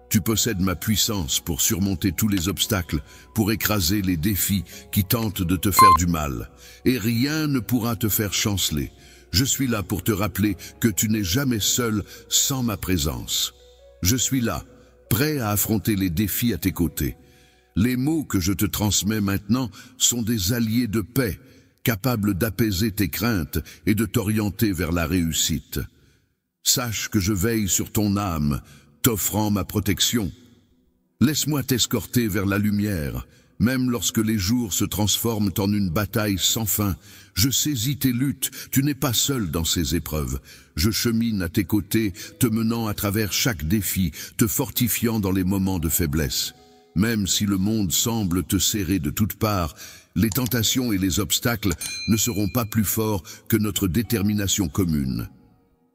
Tu possèdes ma puissance pour surmonter tous les obstacles, pour écraser les défis qui tentent de te faire du mal, et rien ne pourra te faire chanceler. Je suis là pour te rappeler que tu n'es jamais seul sans ma présence. Je suis là, prêt à affronter les défis à tes côtés. Les mots que je te transmets maintenant sont des alliés de paix, capables d'apaiser tes craintes et de t'orienter vers la réussite. Sache que je veille sur ton âme, t'offrant ma protection. Laisse-moi t'escorter vers la lumière. Même lorsque les jours se transforment en une bataille sans fin, je saisis tes luttes, tu n'es pas seul dans ces épreuves. Je chemine à tes côtés, te menant à travers chaque défi, te fortifiant dans les moments de faiblesse. Même si le monde semble te serrer de toutes parts, les tentations et les obstacles ne seront pas plus forts que notre détermination commune.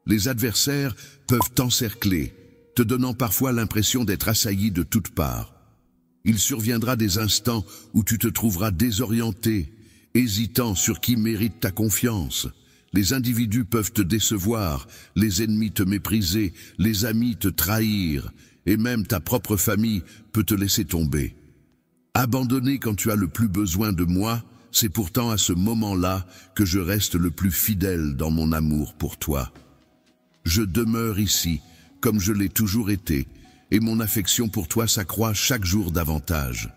Les adversaires peuvent t'encercler, te donnant parfois l'impression d'être assailli de toutes parts. Il surviendra des instants où tu te trouveras désorienté, hésitant sur qui mérite ta confiance. Les individus peuvent te décevoir, les ennemis te mépriser, les amis te trahir, et même ta propre famille peut te laisser tomber. Abandonné quand tu as le plus besoin de moi, c'est pourtant à ce moment-là que je reste le plus fidèle dans mon amour pour toi. Je demeure ici, comme je l'ai toujours été, et mon affection pour toi s'accroît chaque jour davantage.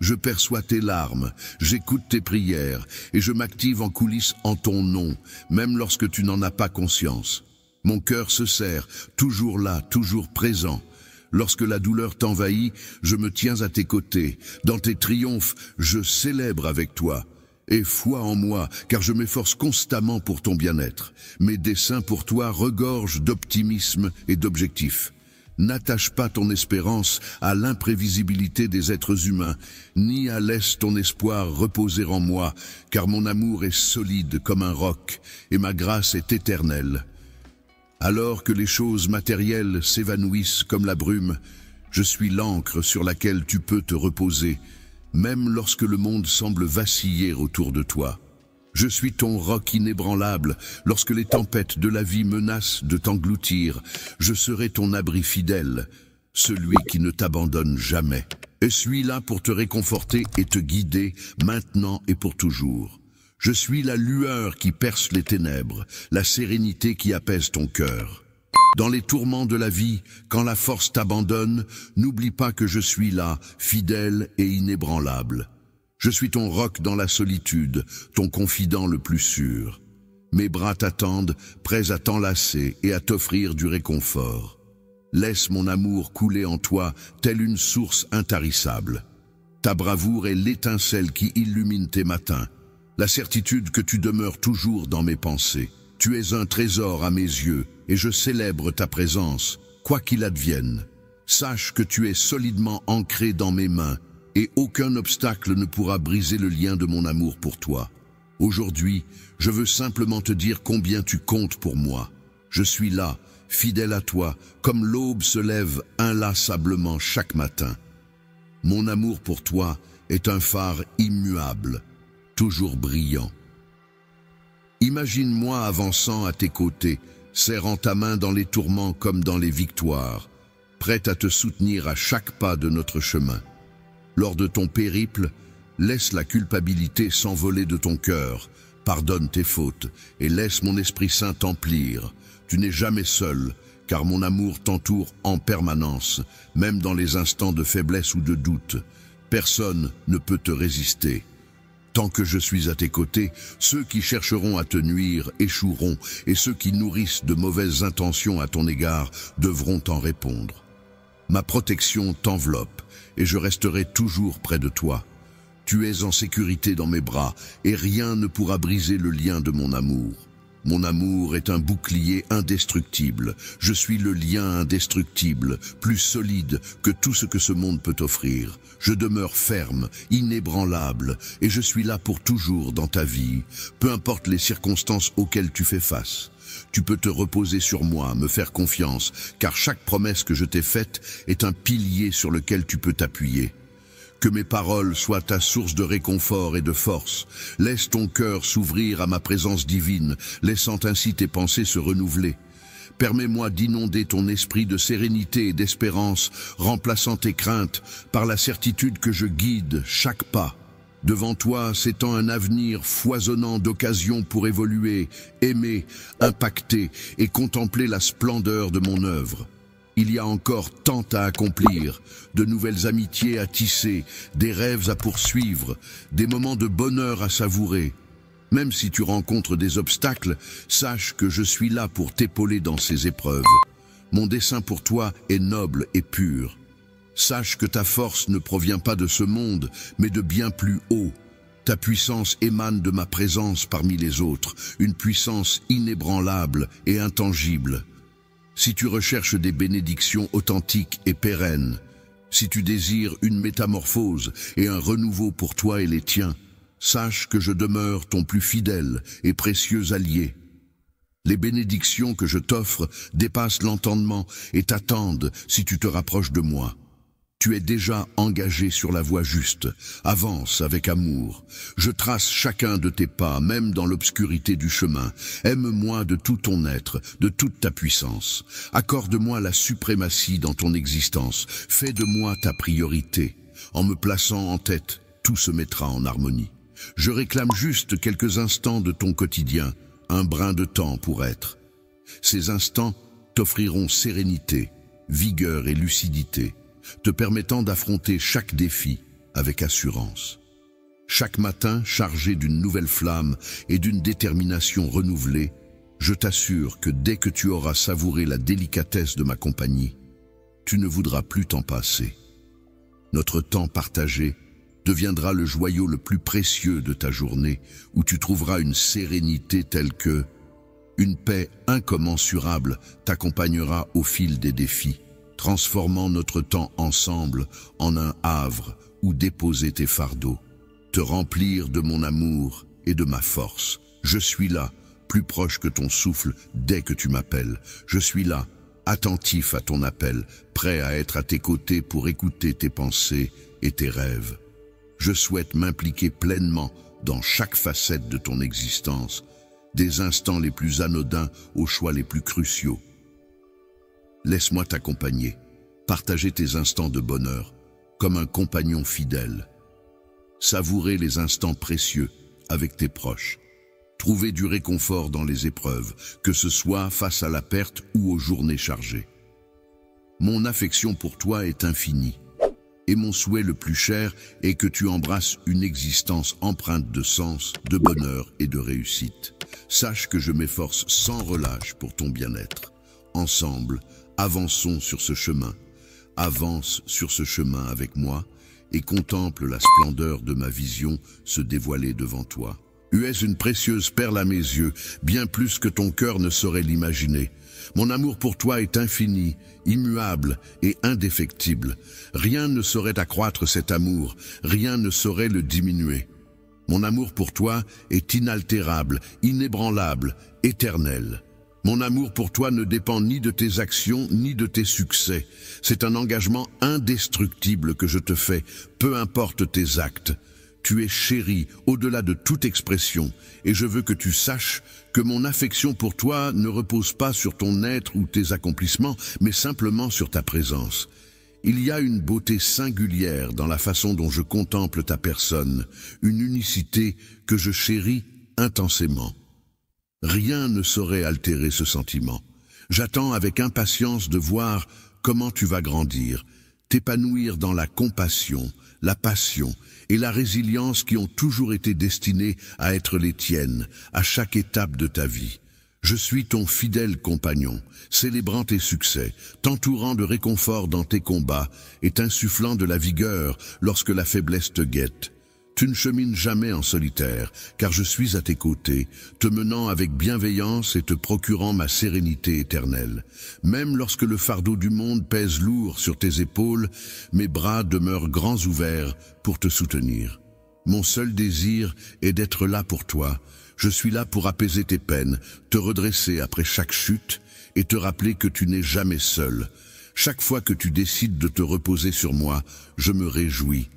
Je perçois tes larmes, j'écoute tes prières, et je m'active en coulisses en ton nom, même lorsque tu n'en as pas conscience. Mon cœur se serre, toujours là, toujours présent. Lorsque la douleur t'envahit, je me tiens à tes côtés. Dans tes triomphes, je célèbre avec toi. Aie foi en moi, car je m'efforce constamment pour ton bien-être. Mes desseins pour toi regorgent d'optimisme et d'objectifs. N'attache pas ton espérance à l'imprévisibilité des êtres humains, ni à laisse ton espoir reposer en moi, car mon amour est solide comme un roc, et ma grâce est éternelle. Alors que les choses matérielles s'évanouissent comme la brume, je suis l'ancre sur laquelle tu peux te reposer, même lorsque le monde semble vaciller autour de toi. Je suis ton roc inébranlable, lorsque les tempêtes de la vie menacent de t'engloutir. Je serai ton abri fidèle, celui qui ne t'abandonne jamais. Je suis là pour te réconforter et te guider, maintenant et pour toujours. Je suis la lueur qui perce les ténèbres, la sérénité qui apaise ton cœur. Dans les tourments de la vie, quand la force t'abandonne, n'oublie pas que je suis là, fidèle et inébranlable. Je suis ton roc dans la solitude, ton confident le plus sûr. Mes bras t'attendent, prêts à t'enlacer et à t'offrir du réconfort. Laisse mon amour couler en toi, telle une source intarissable. Ta bravoure est l'étincelle qui illumine tes matins, la certitude que tu demeures toujours dans mes pensées. Tu es un trésor à mes yeux, et je célèbre ta présence, quoi qu'il advienne. Sache que tu es solidement ancré dans mes mains et aucun obstacle ne pourra briser le lien de mon amour pour toi. Aujourd'hui, je veux simplement te dire combien tu comptes pour moi. Je suis là, fidèle à toi, comme l'aube se lève inlassablement chaque matin. Mon amour pour toi est un phare immuable, toujours brillant. Imagine-moi avançant à tes côtés, serrant ta main dans les tourments comme dans les victoires, prête à te soutenir à chaque pas de notre chemin. Lors de ton périple, laisse la culpabilité s'envoler de ton cœur, pardonne tes fautes et laisse mon Esprit Saint t'emplir. Tu n'es jamais seul, car mon amour t'entoure en permanence, même dans les instants de faiblesse ou de doute. Personne ne peut te résister. Tant que je suis à tes côtés, ceux qui chercheront à te nuire échoueront, et ceux qui nourrissent de mauvaises intentions à ton égard devront en répondre. Ma protection t'enveloppe, et je resterai toujours près de toi. Tu es en sécurité dans mes bras, et rien ne pourra briser le lien de mon amour. Mon amour est un bouclier indestructible. Je suis le lien indestructible, plus solide que tout ce que ce monde peut offrir. Je demeure ferme, inébranlable, et je suis là pour toujours dans ta vie, peu importe les circonstances auxquelles tu fais face. Tu peux te reposer sur moi, me faire confiance, car chaque promesse que je t'ai faite est un pilier sur lequel tu peux t'appuyer. Que mes paroles soient ta source de réconfort et de force. Laisse ton cœur s'ouvrir à ma présence divine, laissant ainsi tes pensées se renouveler. Permets-moi d'inonder ton esprit de sérénité et d'espérance, remplaçant tes craintes par la certitude que je guide chaque pas. Devant toi s'étend un avenir foisonnant d'occasions pour évoluer, aimer, impacter et contempler la splendeur de mon œuvre. Il y a encore tant à accomplir, de nouvelles amitiés à tisser, des rêves à poursuivre, des moments de bonheur à savourer. Même si tu rencontres des obstacles, sache que je suis là pour t'épauler dans ces épreuves. Mon dessein pour toi est noble et pur. Sache que ta force ne provient pas de ce monde, mais de bien plus haut. Ta puissance émane de ma présence parmi les autres, une puissance inébranlable et intangible. Si tu recherches des bénédictions authentiques et pérennes, si tu désires une métamorphose et un renouveau pour toi et les tiens, sache que je demeure ton plus fidèle et précieux allié. Les bénédictions que je t'offre dépassent l'entendement et t'attendent si tu te rapproches de moi. Tu es déjà engagé sur la voie juste. Avance avec amour. Je trace chacun de tes pas, même dans l'obscurité du chemin. Aime-moi de tout ton être, de toute ta puissance. Accorde-moi la suprématie dans ton existence. Fais de moi ta priorité. En me plaçant en tête, tout se mettra en harmonie. Je réclame juste quelques instants de ton quotidien, un brin de temps pour être. Ces instants t'offriront sérénité, vigueur et lucidité, te permettant d'affronter chaque défi avec assurance. Chaque matin, chargé d'une nouvelle flamme et d'une détermination renouvelée, je t'assure que dès que tu auras savouré la délicatesse de ma compagnie, tu ne voudras plus t'en passer. Notre temps partagé deviendra le joyau le plus précieux de ta journée, où tu trouveras une sérénité telle que une paix incommensurable t'accompagnera au fil des défis, transformant notre temps ensemble en un havre où déposer tes fardeaux, te remplir de mon amour et de ma force. Je suis là, plus proche que ton souffle dès que tu m'appelles. Je suis là, attentif à ton appel, prêt à être à tes côtés pour écouter tes pensées et tes rêves. Je souhaite m'impliquer pleinement dans chaque facette de ton existence, des instants les plus anodins aux choix les plus cruciaux. Laisse-moi t'accompagner, partager tes instants de bonheur, comme un compagnon fidèle. Savourer les instants précieux avec tes proches. Trouver du réconfort dans les épreuves, que ce soit face à la perte ou aux journées chargées. Mon affection pour toi est infinie, et mon souhait le plus cher est que tu embrasses une existence empreinte de sens, de bonheur et de réussite. Sache que je m'efforce sans relâche pour ton bien-être. Ensemble, avançons sur ce chemin. Avance sur ce chemin avec moi et contemple la splendeur de ma vision se dévoiler devant toi. Tu es une précieuse perle à mes yeux, bien plus que ton cœur ne saurait l'imaginer. Mon amour pour toi est infini, immuable et indéfectible. Rien ne saurait accroître cet amour, rien ne saurait le diminuer. Mon amour pour toi est inaltérable, inébranlable, éternel. Mon amour pour toi ne dépend ni de tes actions, ni de tes succès. C'est un engagement indestructible que je te fais, peu importe tes actes. Tu es chéri au-delà de toute expression, et je veux que tu saches que mon affection pour toi ne repose pas sur ton être ou tes accomplissements, mais simplement sur ta présence. Il y a une beauté singulière dans la façon dont je contemple ta personne, une unicité que je chéris intensément. Rien ne saurait altérer ce sentiment. J'attends avec impatience de voir comment tu vas grandir, t'épanouir dans la compassion, la passion et la résilience qui ont toujours été destinées à être les tiennes à chaque étape de ta vie. Je suis ton fidèle compagnon, célébrant tes succès, t'entourant de réconfort dans tes combats et t'insufflant de la vigueur lorsque la faiblesse te guette. Tu ne chemines jamais en solitaire, car je suis à tes côtés, te menant avec bienveillance et te procurant ma sérénité éternelle. Même lorsque le fardeau du monde pèse lourd sur tes épaules, mes bras demeurent grands ouverts pour te soutenir. Mon seul désir est d'être là pour toi. Je suis là pour apaiser tes peines, te redresser après chaque chute et te rappeler que tu n'es jamais seul. Chaque fois que tu décides de te reposer sur moi, je me réjouis.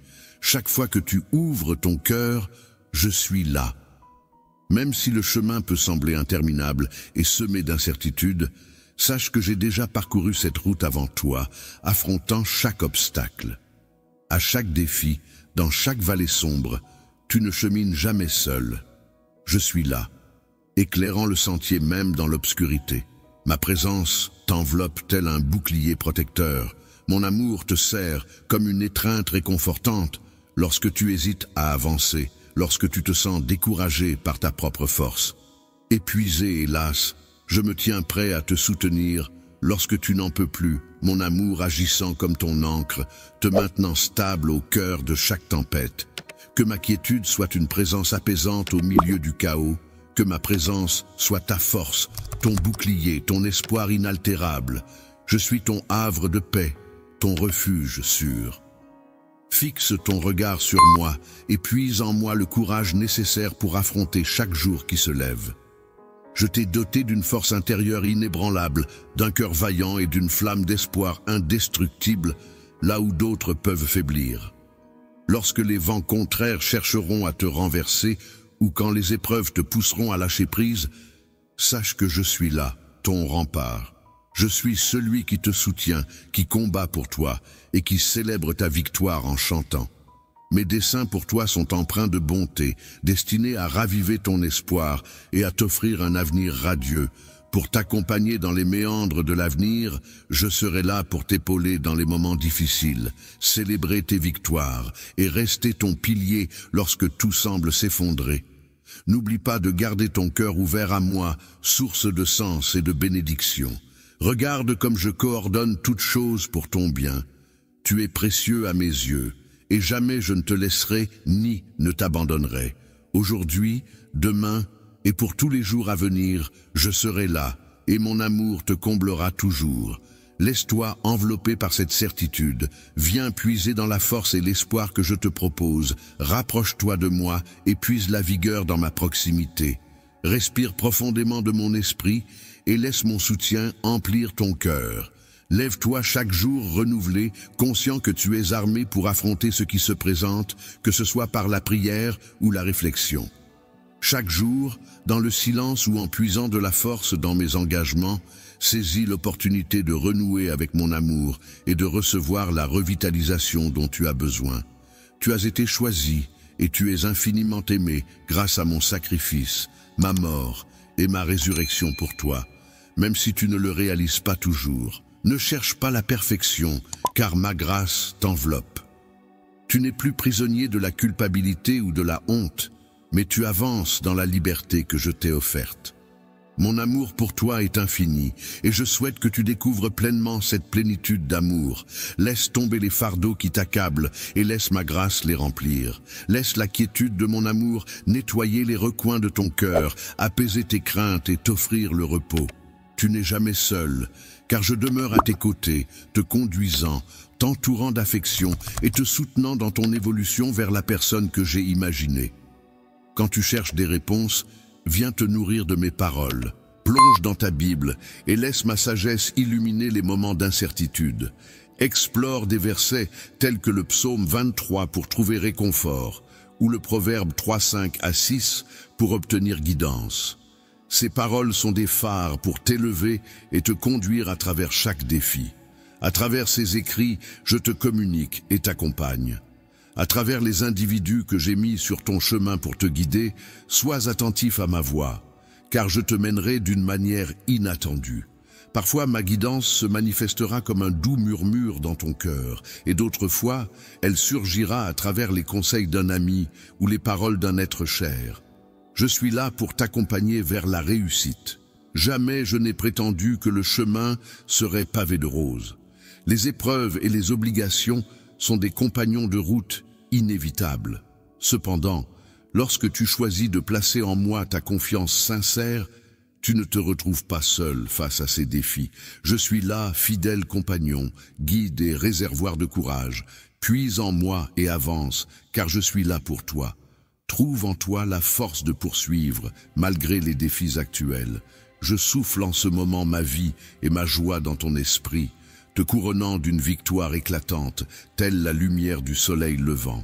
Chaque fois que tu ouvres ton cœur, je suis là. Même si le chemin peut sembler interminable et semé d'incertitudes, sache que j'ai déjà parcouru cette route avant toi, affrontant chaque obstacle. À chaque défi, dans chaque vallée sombre, tu ne chemines jamais seul. Je suis là, éclairant le sentier même dans l'obscurité. Ma présence t'enveloppe tel un bouclier protecteur. Mon amour te serre comme une étreinte réconfortante lorsque tu hésites à avancer, lorsque tu te sens découragé par ta propre force. Épuisé et las, je me tiens prêt à te soutenir lorsque tu n'en peux plus, mon amour agissant comme ton ancre, te maintenant stable au cœur de chaque tempête. Que ma quiétude soit une présence apaisante au milieu du chaos, que ma présence soit ta force, ton bouclier, ton espoir inaltérable. Je suis ton havre de paix, ton refuge sûr. Fixe ton regard sur moi et puise en moi le courage nécessaire pour affronter chaque jour qui se lève. Je t'ai doté d'une force intérieure inébranlable, d'un cœur vaillant et d'une flamme d'espoir indestructible, là où d'autres peuvent faiblir. Lorsque les vents contraires chercheront à te renverser ou quand les épreuves te pousseront à lâcher prise, sache que je suis là, ton rempart. Je suis celui qui te soutient, qui combat pour toi et qui célèbre ta victoire en chantant. Mes desseins pour toi sont empreints de bonté, destinés à raviver ton espoir et à t'offrir un avenir radieux. Pour t'accompagner dans les méandres de l'avenir, je serai là pour t'épauler dans les moments difficiles, célébrer tes victoires et rester ton pilier lorsque tout semble s'effondrer. N'oublie pas de garder ton cœur ouvert à moi, source de sens et de bénédiction. Regarde comme je coordonne toutes choses pour ton bien. Tu es précieux à mes yeux, et jamais je ne te laisserai ni ne t'abandonnerai. Aujourd'hui, demain et pour tous les jours à venir, je serai là, et mon amour te comblera toujours. Laisse-toi envelopper par cette certitude. Viens puiser dans la force et l'espoir que je te propose. Rapproche-toi de moi et puise la vigueur dans ma proximité. Respire profondément de mon esprit et laisse mon soutien emplir ton cœur. Lève-toi chaque jour renouvelé, conscient que tu es armé pour affronter ce qui se présente, que ce soit par la prière ou la réflexion. Chaque jour, dans le silence ou en puisant de la force dans mes engagements, saisis l'opportunité de renouer avec mon amour et de recevoir la revitalisation dont tu as besoin. Tu as été choisi et tu es infiniment aimé grâce à mon sacrifice, ma mort et ma résurrection pour toi, même si tu ne le réalises pas toujours. Ne cherche pas la perfection, car ma grâce t'enveloppe. Tu n'es plus prisonnier de la culpabilité ou de la honte, mais tu avances dans la liberté que je t'ai offerte. Mon amour pour toi est infini, et je souhaite que tu découvres pleinement cette plénitude d'amour. Laisse tomber les fardeaux qui t'accablent, et laisse ma grâce les remplir. Laisse la quiétude de mon amour nettoyer les recoins de ton cœur, apaiser tes craintes et t'offrir le repos. Tu n'es jamais seul, car je demeure à tes côtés, te conduisant, t'entourant d'affection et te soutenant dans ton évolution vers la personne que j'ai imaginée. Quand tu cherches des réponses, viens te nourrir de mes paroles. Plonge dans ta Bible et laisse ma sagesse illuminer les moments d'incertitude. Explore des versets tels que le psaume 23 pour trouver réconfort, ou le proverbe 3:5 à 6 pour obtenir guidance. Ces paroles sont des phares pour t'élever et te conduire à travers chaque défi. À travers ces écrits, je te communique et t'accompagne. À travers les individus que j'ai mis sur ton chemin pour te guider, sois attentif à ma voix, car je te mènerai d'une manière inattendue. Parfois, ma guidance se manifestera comme un doux murmure dans ton cœur, et d'autres fois, elle surgira à travers les conseils d'un ami ou les paroles d'un être cher. Je suis là pour t'accompagner vers la réussite. Jamais je n'ai prétendu que le chemin serait pavé de roses. Les épreuves et les obligations sont des compagnons de route inévitables. Cependant, lorsque tu choisis de placer en moi ta confiance sincère, tu ne te retrouves pas seul face à ces défis. Je suis là, fidèle compagnon, guide et réservoir de courage. Puise en moi et avance, car je suis là pour toi. Trouve en toi la force de poursuivre, malgré les défis actuels. Je souffle en ce moment ma vie et ma joie dans ton esprit, te couronnant d'une victoire éclatante, telle la lumière du soleil levant.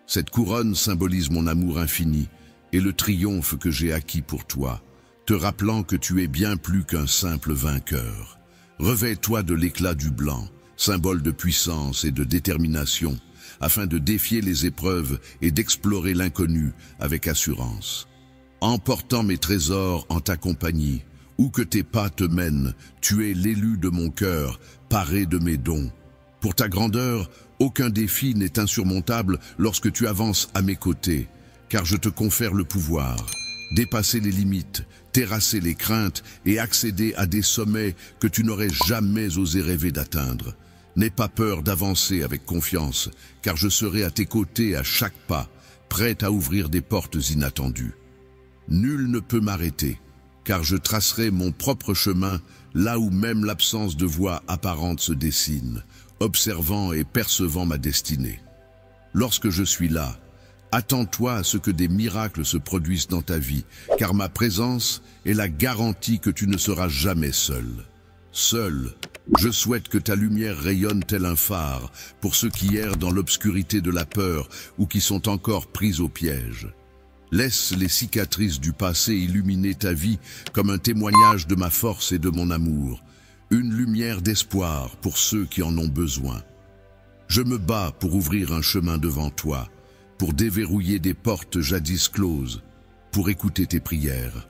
Cette couronne symbolise mon amour infini et le triomphe que j'ai acquis pour toi, te rappelant que tu es bien plus qu'un simple vainqueur. Revêt-toi de l'éclat du blanc, symbole de puissance et de détermination, afin de défier les épreuves et d'explorer l'inconnu avec assurance. Emportant mes trésors en ta compagnie, où que tes pas te mènent, tu es l'élu de mon cœur, paré de mes dons. Pour ta grandeur, aucun défi n'est insurmontable lorsque tu avances à mes côtés, car je te confère le pouvoir. Dépasser les limites, terrasser les craintes et accéder à des sommets que tu n'aurais jamais osé rêver d'atteindre. N'aie pas peur d'avancer avec confiance, car je serai à tes côtés à chaque pas, prêt à ouvrir des portes inattendues. Nul ne peut m'arrêter, car je tracerai mon propre chemin là où même l'absence de voie apparente se dessine, observant et percevant ma destinée. Lorsque je suis là, attends-toi à ce que des miracles se produisent dans ta vie, car ma présence est la garantie que tu ne seras jamais seul. Seul, je souhaite que ta lumière rayonne tel un phare pour ceux qui errent dans l'obscurité de la peur ou qui sont encore pris au piège. Laisse les cicatrices du passé illuminer ta vie comme un témoignage de ma force et de mon amour, une lumière d'espoir pour ceux qui en ont besoin. Je me bats pour ouvrir un chemin devant toi, pour déverrouiller des portes jadis closes, pour écouter tes prières.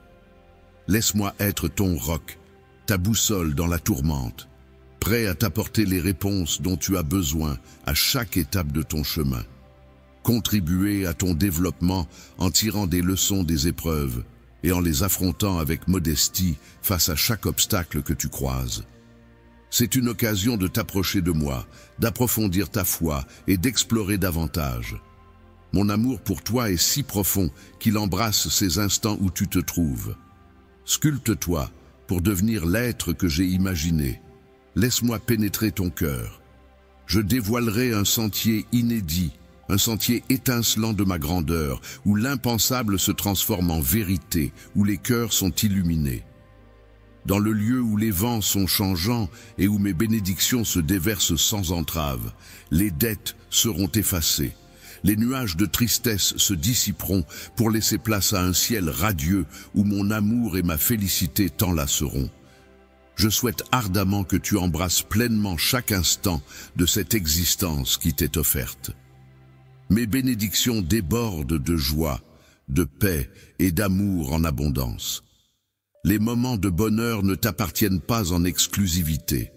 Laisse-moi être ton roc, ta boussole dans la tourmente, prêt à t'apporter les réponses dont tu as besoin à chaque étape de ton chemin. Contribuer à ton développement en tirant des leçons des épreuves et en les affrontant avec modestie face à chaque obstacle que tu croises. C'est une occasion de t'approcher de moi, d'approfondir ta foi et d'explorer davantage. Mon amour pour toi est si profond qu'il embrasse ces instants où tu te trouves. Sculpte-toi pour devenir l'être que j'ai imaginé. Laisse-moi pénétrer ton cœur. Je dévoilerai un sentier inédit, un sentier étincelant de ma grandeur, où l'impensable se transforme en vérité, où les cœurs sont illuminés. Dans le lieu où les vents sont changeants et où mes bénédictions se déversent sans entrave, les dettes seront effacées. Les nuages de tristesse se dissiperont pour laisser place à un ciel radieux où mon amour et ma félicité t'enlaceront. Je souhaite ardemment que tu embrasses pleinement chaque instant de cette existence qui t'est offerte. Mes bénédictions débordent de joie, de paix et d'amour en abondance. Les moments de bonheur ne t'appartiennent pas en exclusivité.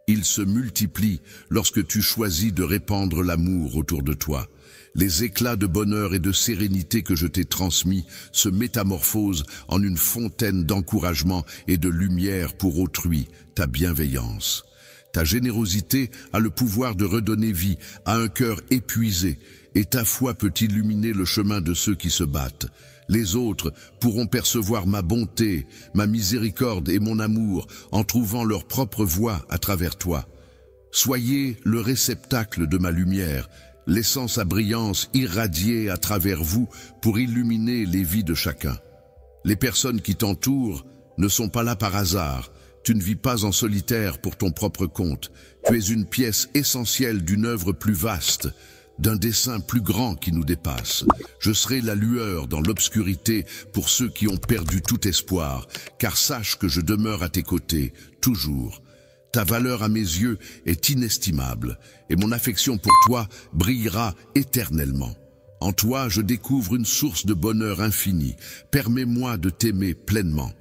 Ils se multiplient lorsque tu choisis de répandre l'amour autour de toi. Les éclats de bonheur et de sérénité que je t'ai transmis se métamorphosent en une fontaine d'encouragement et de lumière pour autrui, ta bienveillance. Ta générosité a le pouvoir de redonner vie à un cœur épuisé, et ta foi peut illuminer le chemin de ceux qui se battent. Les autres pourront percevoir ma bonté, ma miséricorde et mon amour en trouvant leur propre voie à travers toi. Soyez le réceptacle de ma lumière, laissant sa brillance irradier à travers vous pour illuminer les vies de chacun. Les personnes qui t'entourent ne sont pas là par hasard. Tu ne vis pas en solitaire pour ton propre compte. Tu es une pièce essentielle d'une œuvre plus vaste, d'un dessein plus grand qui nous dépasse. Je serai la lueur dans l'obscurité pour ceux qui ont perdu tout espoir, car sache que je demeure à tes côtés, toujours. Ta valeur à mes yeux est inestimable, et mon affection pour toi brillera éternellement. En toi, je découvre une source de bonheur infini. Permets-moi de t'aimer pleinement.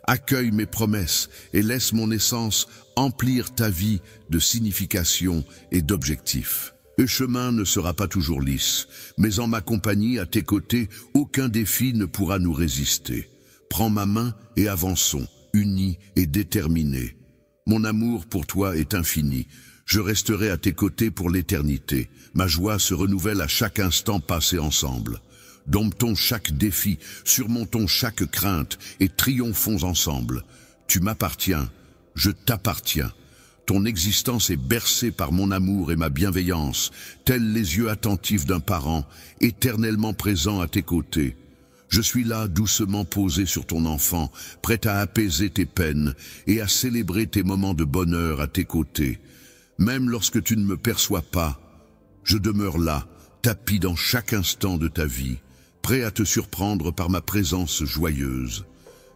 Accueille mes promesses et laisse mon essence emplir ta vie de signification et d'objectifs. Le chemin ne sera pas toujours lisse, mais en ma compagnie, à tes côtés, aucun défi ne pourra nous résister. Prends ma main et avançons, unis et déterminés. Mon amour pour toi est infini. Je resterai à tes côtés pour l'éternité. Ma joie se renouvelle à chaque instant passé ensemble. Domptons chaque défi, surmontons chaque crainte et triomphons ensemble. Tu m'appartiens, je t'appartiens. Ton existence est bercée par mon amour et ma bienveillance, tels les yeux attentifs d'un parent, éternellement présent à tes côtés. Je suis là doucement posé sur ton enfant, prêt à apaiser tes peines et à célébrer tes moments de bonheur à tes côtés. Même lorsque tu ne me perçois pas, je demeure là, tapi dans chaque instant de ta vie, prêt à te surprendre par ma présence joyeuse.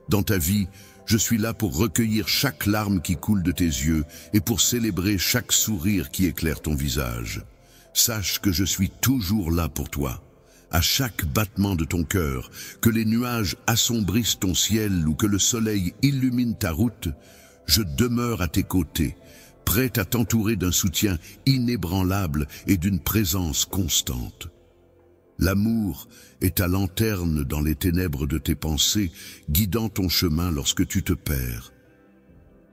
Dans ta vie, je suis là pour recueillir chaque larme qui coule de tes yeux et pour célébrer chaque sourire qui éclaire ton visage. Sache que je suis toujours là pour toi. À chaque battement de ton cœur, que les nuages assombrissent ton ciel ou que le soleil illumine ta route, je demeure à tes côtés, prêt à t'entourer d'un soutien inébranlable et d'une présence constante. L'amour est ta lanterne dans les ténèbres de tes pensées, guidant ton chemin lorsque tu te perds.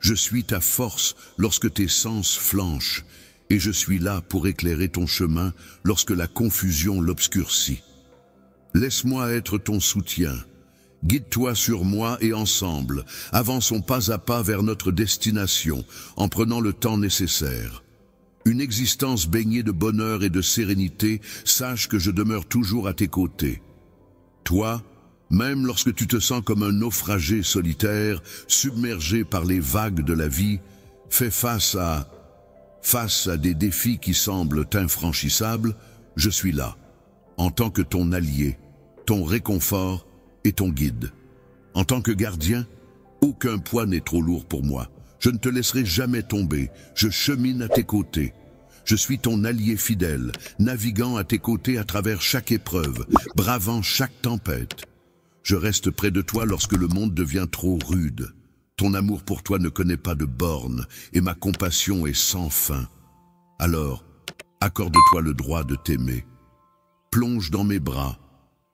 Je suis ta force lorsque tes sens flanchent, et je suis là pour éclairer ton chemin lorsque la confusion l'obscurcit. Laisse-moi être ton soutien. Guide-toi sur moi et ensemble, avançons pas à pas vers notre destination, en prenant le temps nécessaire. Une existence baignée de bonheur et de sérénité, sache que je demeure toujours à tes côtés. Toi, même lorsque tu te sens comme un naufragé solitaire, submergé par les vagues de la vie, fais face à des défis qui semblent infranchissables, je suis là, en tant que ton allié, ton réconfort et ton guide. En tant que gardien, aucun poids n'est trop lourd pour moi. Je ne te laisserai jamais tomber, je chemine à tes côtés. Je suis ton allié fidèle, naviguant à tes côtés à travers chaque épreuve, bravant chaque tempête. Je reste près de toi lorsque le monde devient trop rude. Ton amour pour toi ne connaît pas de bornes, et ma compassion est sans fin. Alors, accorde-toi le droit de t'aimer. Plonge dans mes bras,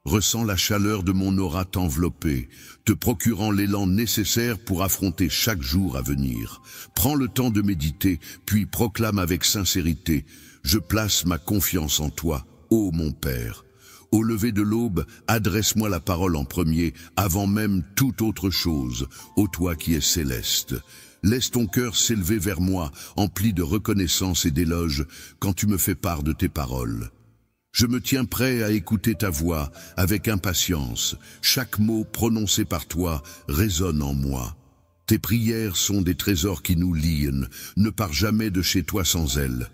ressens la chaleur de mon aura t'envelopper, te procurant l'élan nécessaire pour affronter chaque jour à venir. Prends le temps de méditer, puis proclame avec sincérité « Je place ma confiance en toi, ô mon Père ». Au lever de l'aube, adresse-moi la parole en premier, avant même toute autre chose, ô toi qui es céleste. Laisse ton cœur s'élever vers moi, empli de reconnaissance et d'éloge, quand tu me fais part de tes paroles. Je me tiens prêt à écouter ta voix avec impatience. Chaque mot prononcé par toi résonne en moi. Tes prières sont des trésors qui nous lient. Ne pars jamais de chez toi sans elles.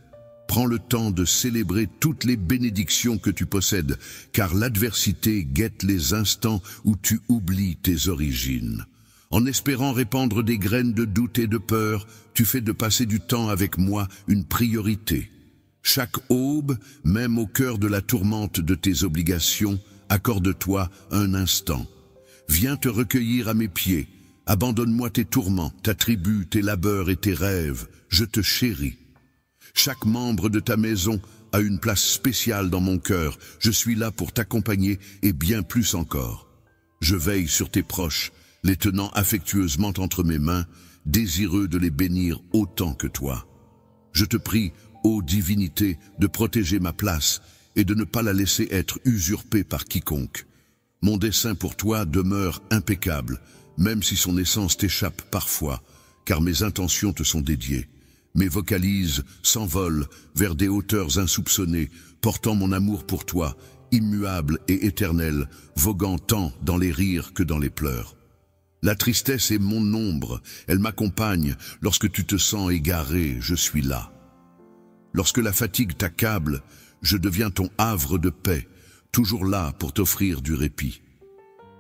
Prends le temps de célébrer toutes les bénédictions que tu possèdes, car l'adversité guette les instants où tu oublies tes origines. En espérant répandre des graines de doute et de peur, tu fais de passer du temps avec moi une priorité. Chaque aube, même au cœur de la tourmente de tes obligations, accorde-toi un instant. Viens te recueillir à mes pieds. Abandonne-moi tes tourments, ta tribu, tes labeurs et tes rêves. Je te chéris. Chaque membre de ta maison a une place spéciale dans mon cœur. Je suis là pour t'accompagner et bien plus encore. Je veille sur tes proches, les tenant affectueusement entre mes mains, désireux de les bénir autant que toi. Je te prie, ô divinité, de protéger ma place et de ne pas la laisser être usurpée par quiconque. Mon dessein pour toi demeure impeccable, même si son essence t'échappe parfois, car mes intentions te sont dédiées. Mes vocalises s'envolent vers des hauteurs insoupçonnées, portant mon amour pour toi, immuable et éternel, voguant tant dans les rires que dans les pleurs. La tristesse est mon ombre, elle m'accompagne. Lorsque tu te sens égaré, je suis là. Lorsque la fatigue t'accable, je deviens ton havre de paix, toujours là pour t'offrir du répit.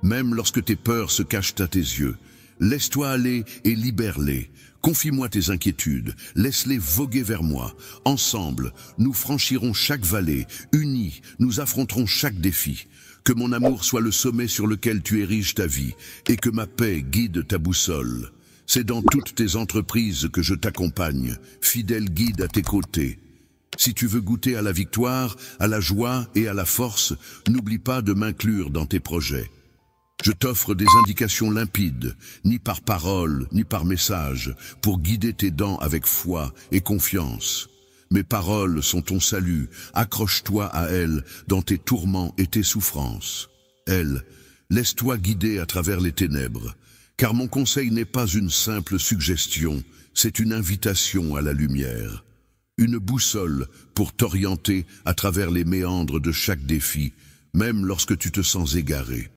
Même lorsque tes peurs se cachent à tes yeux, laisse-toi aller et libère-les. Confie-moi tes inquiétudes, laisse-les voguer vers moi. Ensemble, nous franchirons chaque vallée, unis, nous affronterons chaque défi. Que mon amour soit le sommet sur lequel tu ériges ta vie, et que ma paix guide ta boussole. C'est dans toutes tes entreprises que je t'accompagne, fidèle guide à tes côtés. Si tu veux goûter à la victoire, à la joie et à la force, n'oublie pas de m'inclure dans tes projets. Je t'offre des indications limpides, ni par parole, ni par message, pour guider tes dents avec foi et confiance. Mes paroles sont ton salut, accroche-toi à elles dans tes tourments et tes souffrances. Elle, laisse-toi guider à travers les ténèbres, car mon conseil n'est pas une simple suggestion, c'est une invitation à la lumière. Une boussole pour t'orienter à travers les méandres de chaque défi, même lorsque tu te sens égaré.